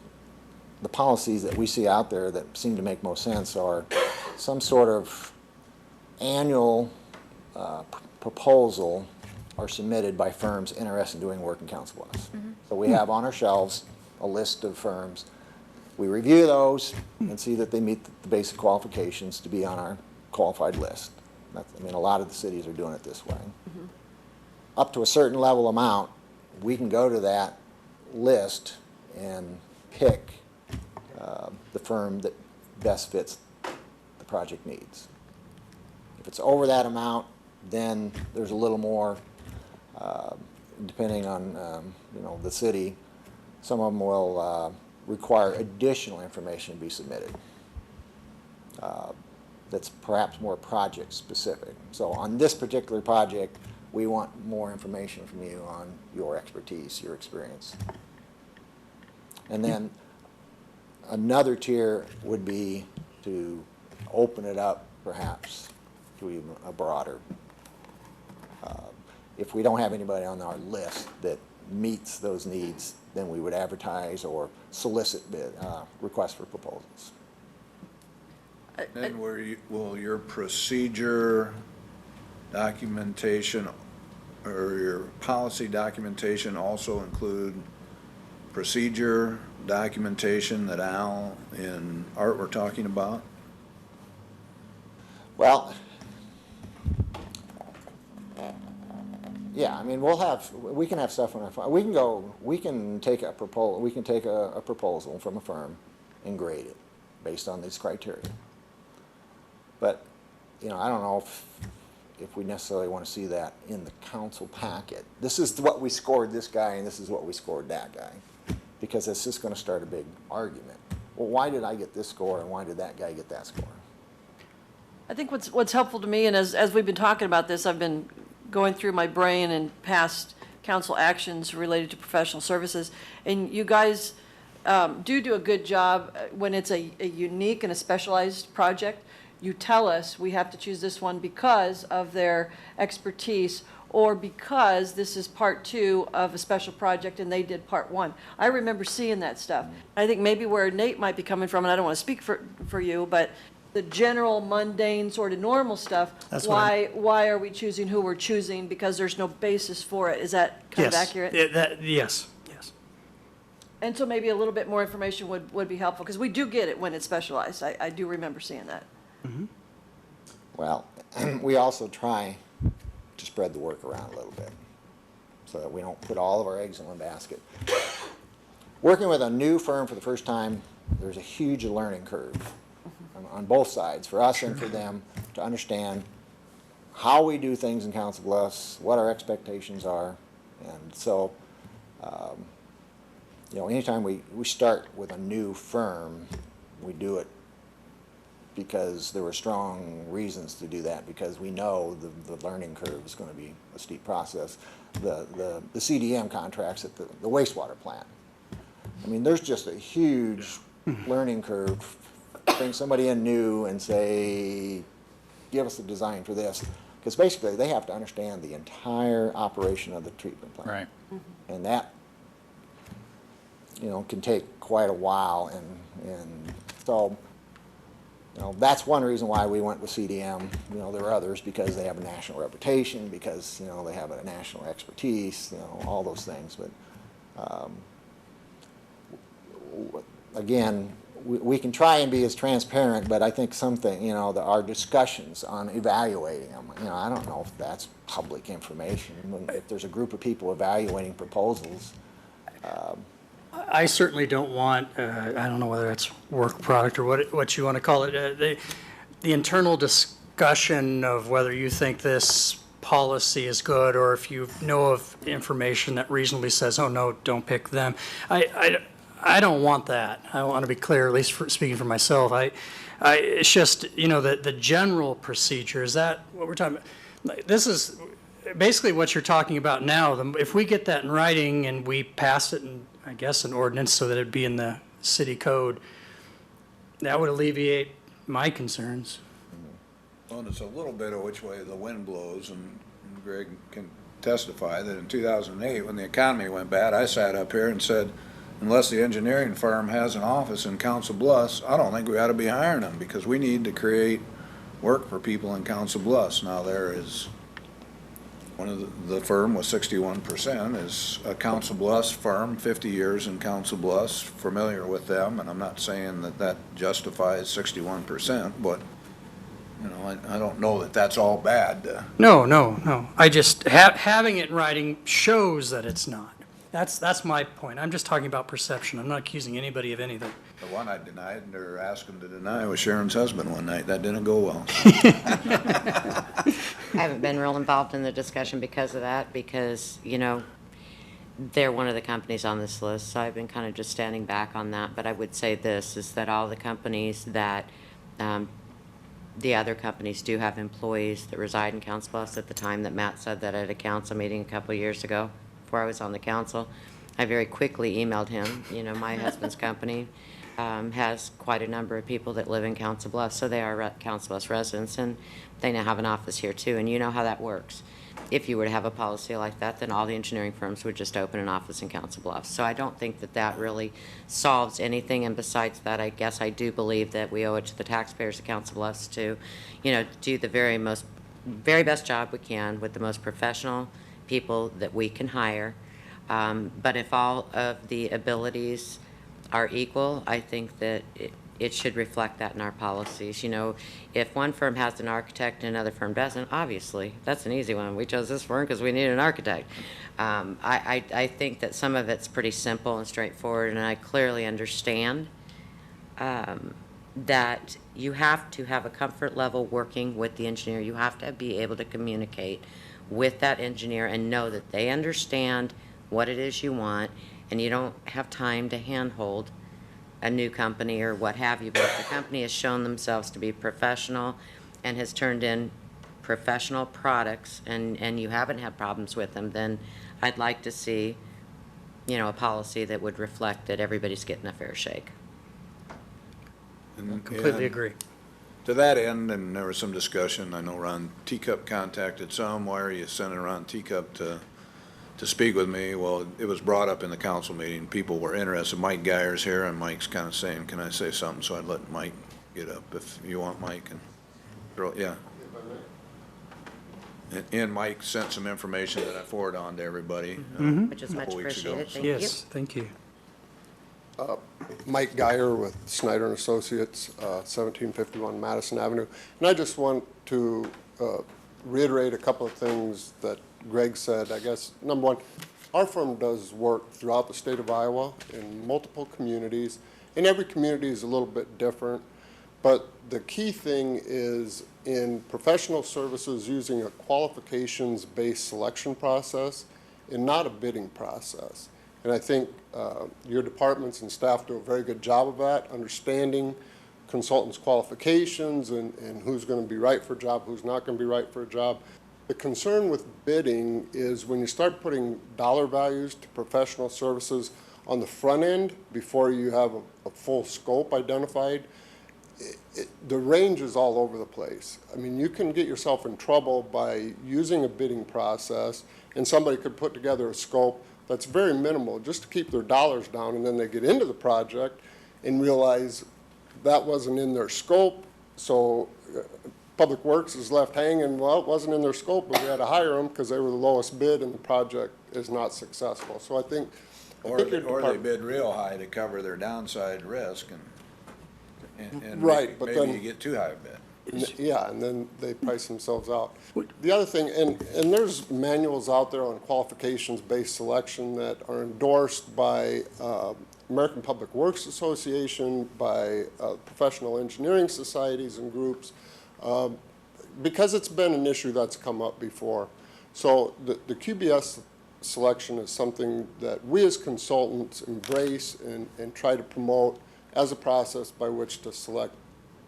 that we see out there that seem to make most sense are some sort of annual proposal are submitted by firms interested in doing work in Council Bluffs. So we have on our shelves a list of firms. We review those and see that they meet the basic qualifications to be on our qualified list. I mean, a lot of the cities are doing it this way. Up to a certain level amount, we can go to that list and pick the firm that best fits the project needs. If it's over that amount, then there's a little more, depending on you know, the city. Some of them will require additional information to be submitted. That's perhaps more project specific. So on this particular project, we want more information from you on your expertise, your experience. And then another tier would be to open it up perhaps to even a broader. If we don't have anybody on our list that meets those needs, then we would advertise or solicit requests for proposals. Then will your procedure, documentation, or your policy documentation also include procedure documentation that Al and Art were talking about? Well, yeah, I mean, we can have stuff on our file. We can take a proposal from a firm and grade it based on these criteria. But, you know, I don't know if we necessarily want to see that in the council packet. This is what we scored this guy and this is what we scored that guy. Because it's just going to start a big argument. Well, why did I get this score and why did that guy get that score? I think what's helpful to me, and as we've been talking about this, I've been going through my brain and past council actions related to professional services, and you guys do a good job when it's a unique and a specialized project. You tell us we have to choose this one because of their expertise or because this is part 2 of a special project and they did part 1. I remember seeing that stuff. I think maybe where Nate might be coming from, and I don't want to speak for you, but the general mundane sort of normal stuff, why are we choosing who we're choosing? Because there's no basis for it. Is that kind of accurate? Yes. And so maybe a little bit more information would be helpful, because we do get it when it's specialized. I do remember seeing that. Mm-hmm. Well, we also try to spread the work around a little bit so that we don't put all of our eggs in one basket. Working with a new firm for the first time, there's a huge learning curve on both sides, for us and for them, to understand how we do things in Council Bluffs, what our expectations are. And so, you know, anytime we start with a new firm, we do it because there were strong reasons to do that, because we know the learning curve is going to be a steep process. The CDM contracts at the wastewater plant, I mean, there's just a huge learning curve. Bring somebody in new and say, give us a design for this. Because basically, they have to understand the entire operation of the treatment plant. Right. And that, you know, can take quite a while. And so, you know, that's one reason why we went with CDM. You know, there are others because they have a national reputation, because, you know, they have a national expertise, you know, all those things. But again, we can try and be as transparent, but I think something, you know, our discussions on evaluating them, you know, I don't know if that's public information. If there's a group of people evaluating proposals. I certainly don't want, I don't know whether it's work product or what you want to call it, the internal discussion of whether you think this policy is good, or if you know of information that reasonably says, oh no, don't pick them. I don't want that. I want to be clear, at least speaking for myself. It's just, you know, the general procedure, is that what we're talking about? This is basically what you're talking about now. If we get that in writing and we pass it in, I guess, an ordinance so that it'd be in the city code, that would alleviate my concerns. Well, and it's a little bit of which way the wind blows, and Greg can testify that in 2008, when the economy went bad, I sat up here and said, unless the engineering firm has an office in Council Bluffs, I don't think we ought to be hiring them, because we need to create work for people in Council Bluffs. Now, there is, one of the firm with 61% is a Council Bluffs firm, 50 years in Council Bluffs, familiar with them, and I'm not saying that justifies 61%, but, you know, I don't know that that's all bad. No. I just, having it in writing shows that it's not. That's my point. I'm just talking about perception. I'm not accusing anybody of anything. The one I denied, or asked him to deny, was Sharon's husband one night. That didn't go well. I haven't been real involved in the discussion because of that, because, you know, they're one of the companies on this list, so I've been kind of just standing back on that. But I would say this, is that all the companies that, the other companies do have employees that reside in Council Bluffs. At the time that Matt said that at a council meeting a couple of years ago, before I was on the council, I very quickly emailed him. You know, my husband's company has quite a number of people that live in Council Bluffs, so they are Council Bluffs residents, and they now have an office here too, and you know how that works. If you were to have a policy like that, then all the engineering firms would just open an office in Council Bluffs. So I don't think that that really solves anything, and besides that, I guess I do believe that we owe it to the taxpayers of Council Bluffs to, you know, do the very best job we can with the most professional people that we can hire. But if all of the abilities are equal, I think that it should reflect that in our policies. You know, if one firm has an architect and another firm doesn't, obviously, that's an easy one. We chose this firm because we need an architect. I think that some of it's pretty simple and straightforward, and I clearly understand that you have to have a comfort level working with the engineer. You have to be able to communicate with that engineer and know that they understand what it is you want, and you don't have time to handhold a new company or what have you. But if the company has shown themselves to be professional and has turned in professional products, and you haven't had problems with them, then I'd like to see, you know, a policy that would reflect that everybody's getting a fair shake. Completely agree. To that end, and there was some discussion, I know Ron Teacup contacted some, why are you sending Ron Teacup to speak with me? Well, it was brought up in the council meeting, people were interested. Mike Geyer's here, and Mike's kind of saying, can I say something? So I'd let Mike get up if you want, Mike, and throw, yeah. And Mike sent some information that I forwarded on to everybody. Which is a much couple weeks ago. appreciated. Thank you. Yes, thank you. Mike Geyer with Snyder and Associates, 1751 Madison Avenue. And I just want to reiterate a couple of things that Greg said. I guess, number one, our firm does work throughout the state of Iowa in multiple communities, and every community is a little bit different. But the key thing is in professional services using a qualifications-based selection process and not a bidding process. And I think your departments and staff do a very good job of that, understanding consultants' qualifications and who's going to be right for a job, who's not going to be right for a job. The concern with bidding is when you start putting dollar values to professional services on the front end before you have a full scope identified, the range is all over the place. I mean, you can get yourself in trouble by using a bidding process, and somebody could put together a scope that's very minimal just to keep their dollars down, and then they get into the project and realize that wasn't in their scope, so Public Works is left hanging. Well, it wasn't in their scope, but we had to hire them because they were the lowest bid, and the project is not successful. So I think Or they bid real high to cover their downside risk, and right, but maybe then you get too high a bid. Yeah, and then they price themselves out. The other thing, and there's manuals out there on qualifications-based selection that are endorsed by American Public Works Association, by professional engineering societies and groups, because it's been an issue that's come up before. So the QBS selection is something that we as consultants embrace and try to promote as a process by which to select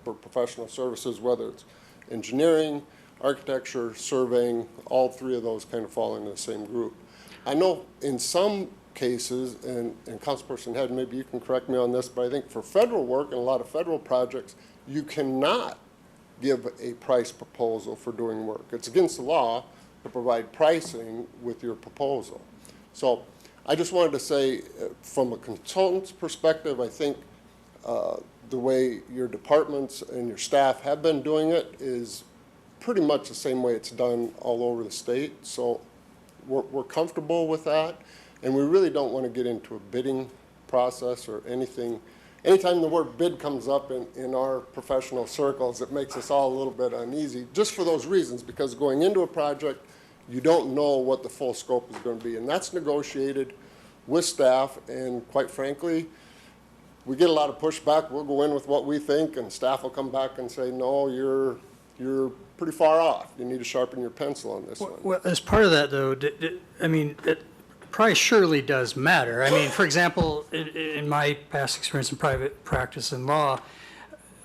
for professional services, whether it's engineering, architecture, surveying, all three of those kind of fall into the same group. I know in some cases, and Councilperson Head, maybe you can correct me on this, but I think for federal work and a lot of federal projects, you cannot give a price proposal for doing work. It's against the law to provide pricing with your proposal. So I just wanted to say, from a consultant's perspective, I think the way your departments and your staff have been doing it is pretty much the same way it's done all over the state. So we're comfortable with that, and we really don't want to get into a bidding process or anything. Anytime the word bid comes up in our professional circles, it makes us all a little bit uneasy, just for those reasons, because going into a project, you don't know what the full scope is going to be, and that's negotiated with staff, and quite frankly, we get a lot of pushback. We'll go in with what we think, and staff will come back and say, no, you're pretty far off. You need to sharpen your pencil on this one. Well, as part of that, though, I mean, price surely does matter. I mean, for example, in my past experience in private practice and law,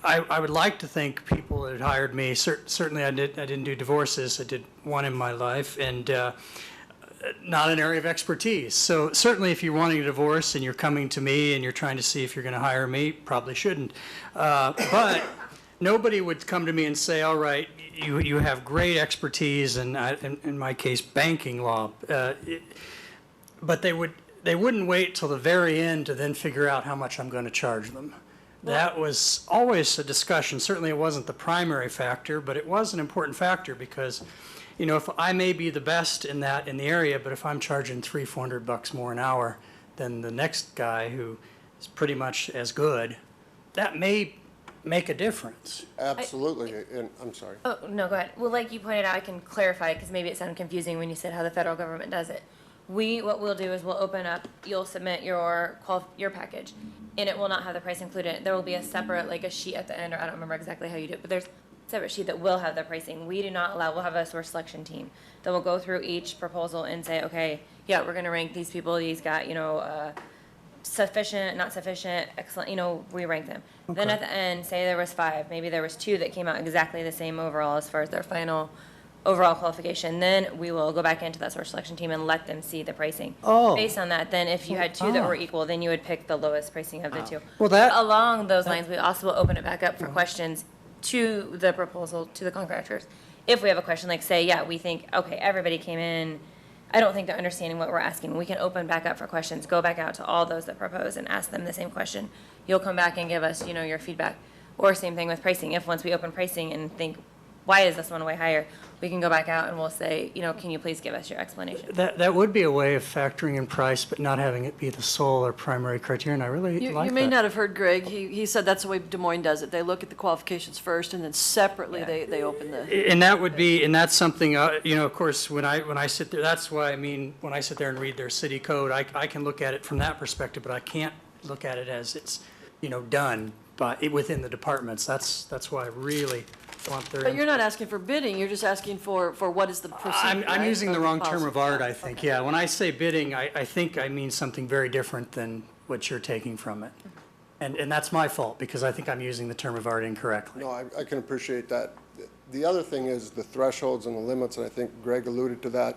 I would like to think people that had hired me, certainly I didn't do divorces. I did one in my life, and not an area of expertise. So certainly if you're wanting a divorce and you're coming to me and you're trying to see if you're going to hire me, probably shouldn't. But nobody would come to me and say, all right, you have great expertise in my case, banking law. But they wouldn't wait till the very end to then figure out how much I'm going to charge them. That was always a discussion. Certainly it wasn't the primary factor, but it was an important factor because you know, if I may be the best in that in the area, but if I'm charging $300-400 more an hour than the next guy who is pretty much as good, that may make a difference. Absolutely, and I'm sorry. Oh, no, go ahead. Well, like you pointed out, I can clarify because maybe it sounded confusing when you said how the federal government does it. What we'll do is we'll open up, you'll submit your package, and it will not have the price included in it. There will be a separate, like a sheet at the end, or I don't remember exactly how you do it, but there's a separate sheet that will have the pricing. We do not allow, we'll have a source selection team that will go through each proposal and say, okay, yeah, we're gonna rank these people, these got, sufficient, not sufficient, excellent, we rank them. Then at the end, say there was 5, maybe there was 2 that came out exactly the same overall as far as their final overall qualification. Then we will go back into that source selection team and let them see the pricing. Oh. Based on that, then if you had 2 that were equal, then you would pick the lowest pricing of the 2. Well, that- Along those lines, we also will open it back up for questions to the proposal, to the contractors. If we have a question like, say, yeah, we think, okay, everybody came in, I don't think they're understanding what we're asking. We can open back up for questions, go back out to all those that propose and ask them the same question. You'll come back and give us, your feedback. Or same thing with pricing. If once we open pricing and think, why is this one way higher? We can go back out and we'll say, can you please give us your explanation? That would be a way of factoring in price, but not having it be the sole or primary criterion. I really like that. You may not have heard Greg, he said that's the way Des Moines does it. They look at the qualifications first, and then separately they open the. And that would be, and that's something, of course, when I sit there, that's why, when I sit there and read their city code, I can look at it from that perspective, but I can't look at it as it's, done within the departments. That's why I really want their. But you're not asking for bidding, you're just asking for what is the procedure, I'm right? using the Or wrong term policy. of art, I think, yeah. When I say bidding, I think I mean something very different than what you're taking from it. And that's my fault, because I think I'm using the term of art incorrectly. No, I can appreciate that. The other thing is the thresholds and the limits, and I think Greg alluded to that.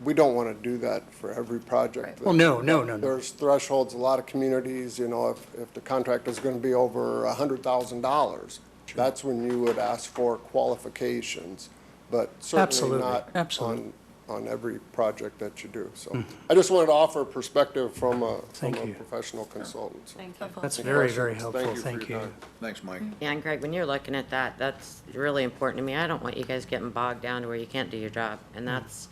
We don't want to do that for every project. Well, no. There's thresholds, a lot of communities, if the contract is going to be over $100,000, that's when you would ask for qualifications, but certainly not on every project that you do. So I just wanted to offer a perspective from a professional consultant. So. Thank you. That's very, very helpful, Thank you. Thanks, Mike. Yeah, and Greg, when you're looking at that, that's really important to me. I don't want you guys getting bogged down to where you can't do your job. And that's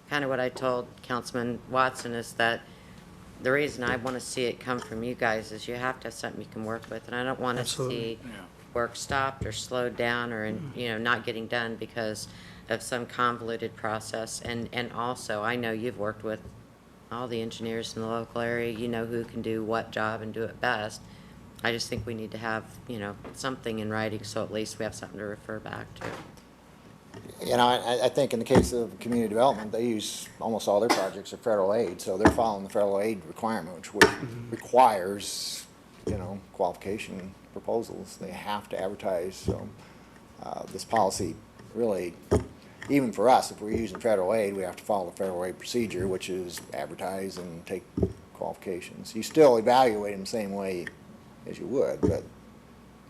kind of what I told Councilman Watson, is that the reason I want to see it come from you guys is you have to have something you can work with. And I don't want to see work stopped or slowed down or, not getting done because of some convoluted process. And also, I know you've worked with all the engineers in the local area. You know who can do what job and do it best. I just think we need to have, something in writing so at least we have something to refer back to. I think in the case of community development, they use almost all their projects are federal aid, so they're following the federal aid requirement, which requires, qualification proposals. They have to advertise, so this policy really, even for us, if we're using federal aid, we have to follow the federal aid procedure, which is advertise and take qualifications. You still evaluate them the same way as you would, but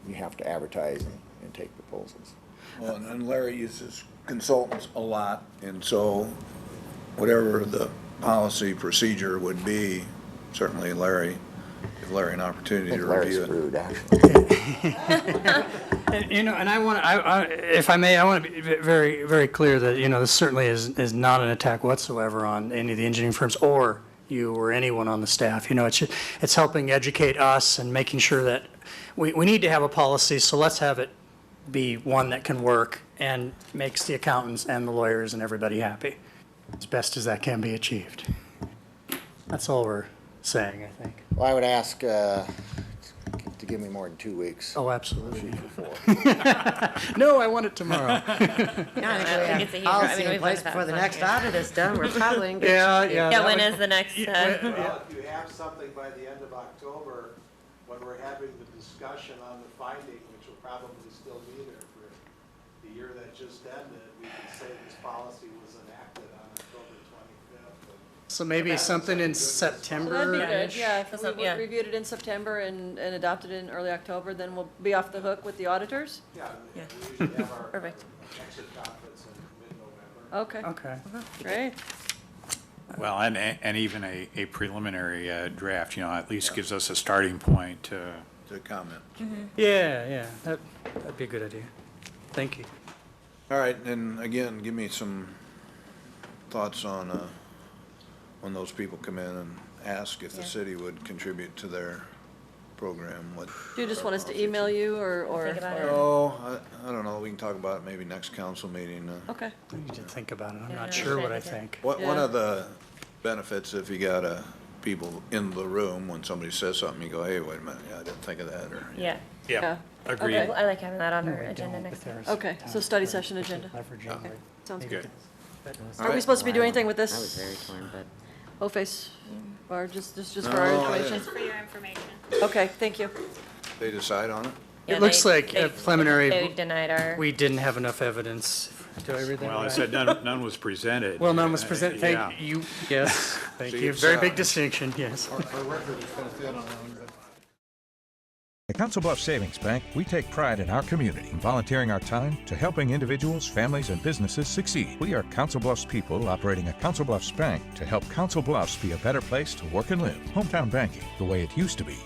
you have to advertise and take proposals. Well, and Larry uses consultants a lot, and so whatever the policy procedure would be, certainly Larry, give Larry an opportunity to review it. Rude, actually. And I want to, if I may, I want to be very, very clear that, this certainly is not an attack whatsoever on any of the engineering firms or you or anyone on the staff. It's helping educate us and making sure that we need to have a policy, so let's have it be one that can work and makes the accountants and the lawyers and everybody happy, as best as that can be achieved. That's all we're saying, I think. Well, I would ask to give me more than 2 weeks. Oh, absolutely. No, I want it tomorrow. I think it's a huge policy in place before the next audit is done. We're probably in good shape. Yeah, when is the next? Well, if you have something by the end of October, when we're having the discussion on the finding, which will probably still be there for the year that just ended, we can say this policy was enacted on October 25th. So maybe something in September. That'd be good, yeah, if we reviewed it in September and adopted it in early October, then we'll be off the hook with the auditors? Yeah, we usually have our exit conference in mid-November. Okay. Okay. Great. Well, and even a preliminary draft, at least gives us a starting point to comment. Yeah, that'd be a good idea. Thank you. All right, and again, give me some thoughts on, when those people come in and ask if the Yeah. city would contribute to their program, what? Do you just want us to email you or? Think about it. Oh, I don't know, we can talk about it maybe next council meeting. Okay. I need to think about it. I'm Yeah, not I'm sure what I trying to think. One Yeah. of the benefits, if you got people in the room, when somebody says something, you go, hey, wait a minute, yeah, I didn't think of that, or. Yeah. Yeah. Agreed. Okay. I like having that on No, our I agenda don't, next but time. there's Okay, so times study where session it's agenda. leveraging, Okay. like, Sounds maybe good. that was- Are we supposed to be doing anything with I was this very torn, but. whole face, or just for No, our I information? Just for your information. Okay, thank you. They decide on it? Yeah, It looks they- like they- a preliminary, They denied our. we didn't have enough evidence. Do I read that Well, I right? said none was presented. Well, none was presented. Yeah. Thank you. Yes, thank So you. it's, Very big distinction, yes. Our record is kind of thin on that one. At Council Bluffs Savings Bank, we take pride in our community and volunteering our time to helping individuals, families, and businesses succeed. We are Council Bluffs people operating a Council Bluffs bank to help Council Bluffs be a better place to work and live. Hometown banking, the way it used to be.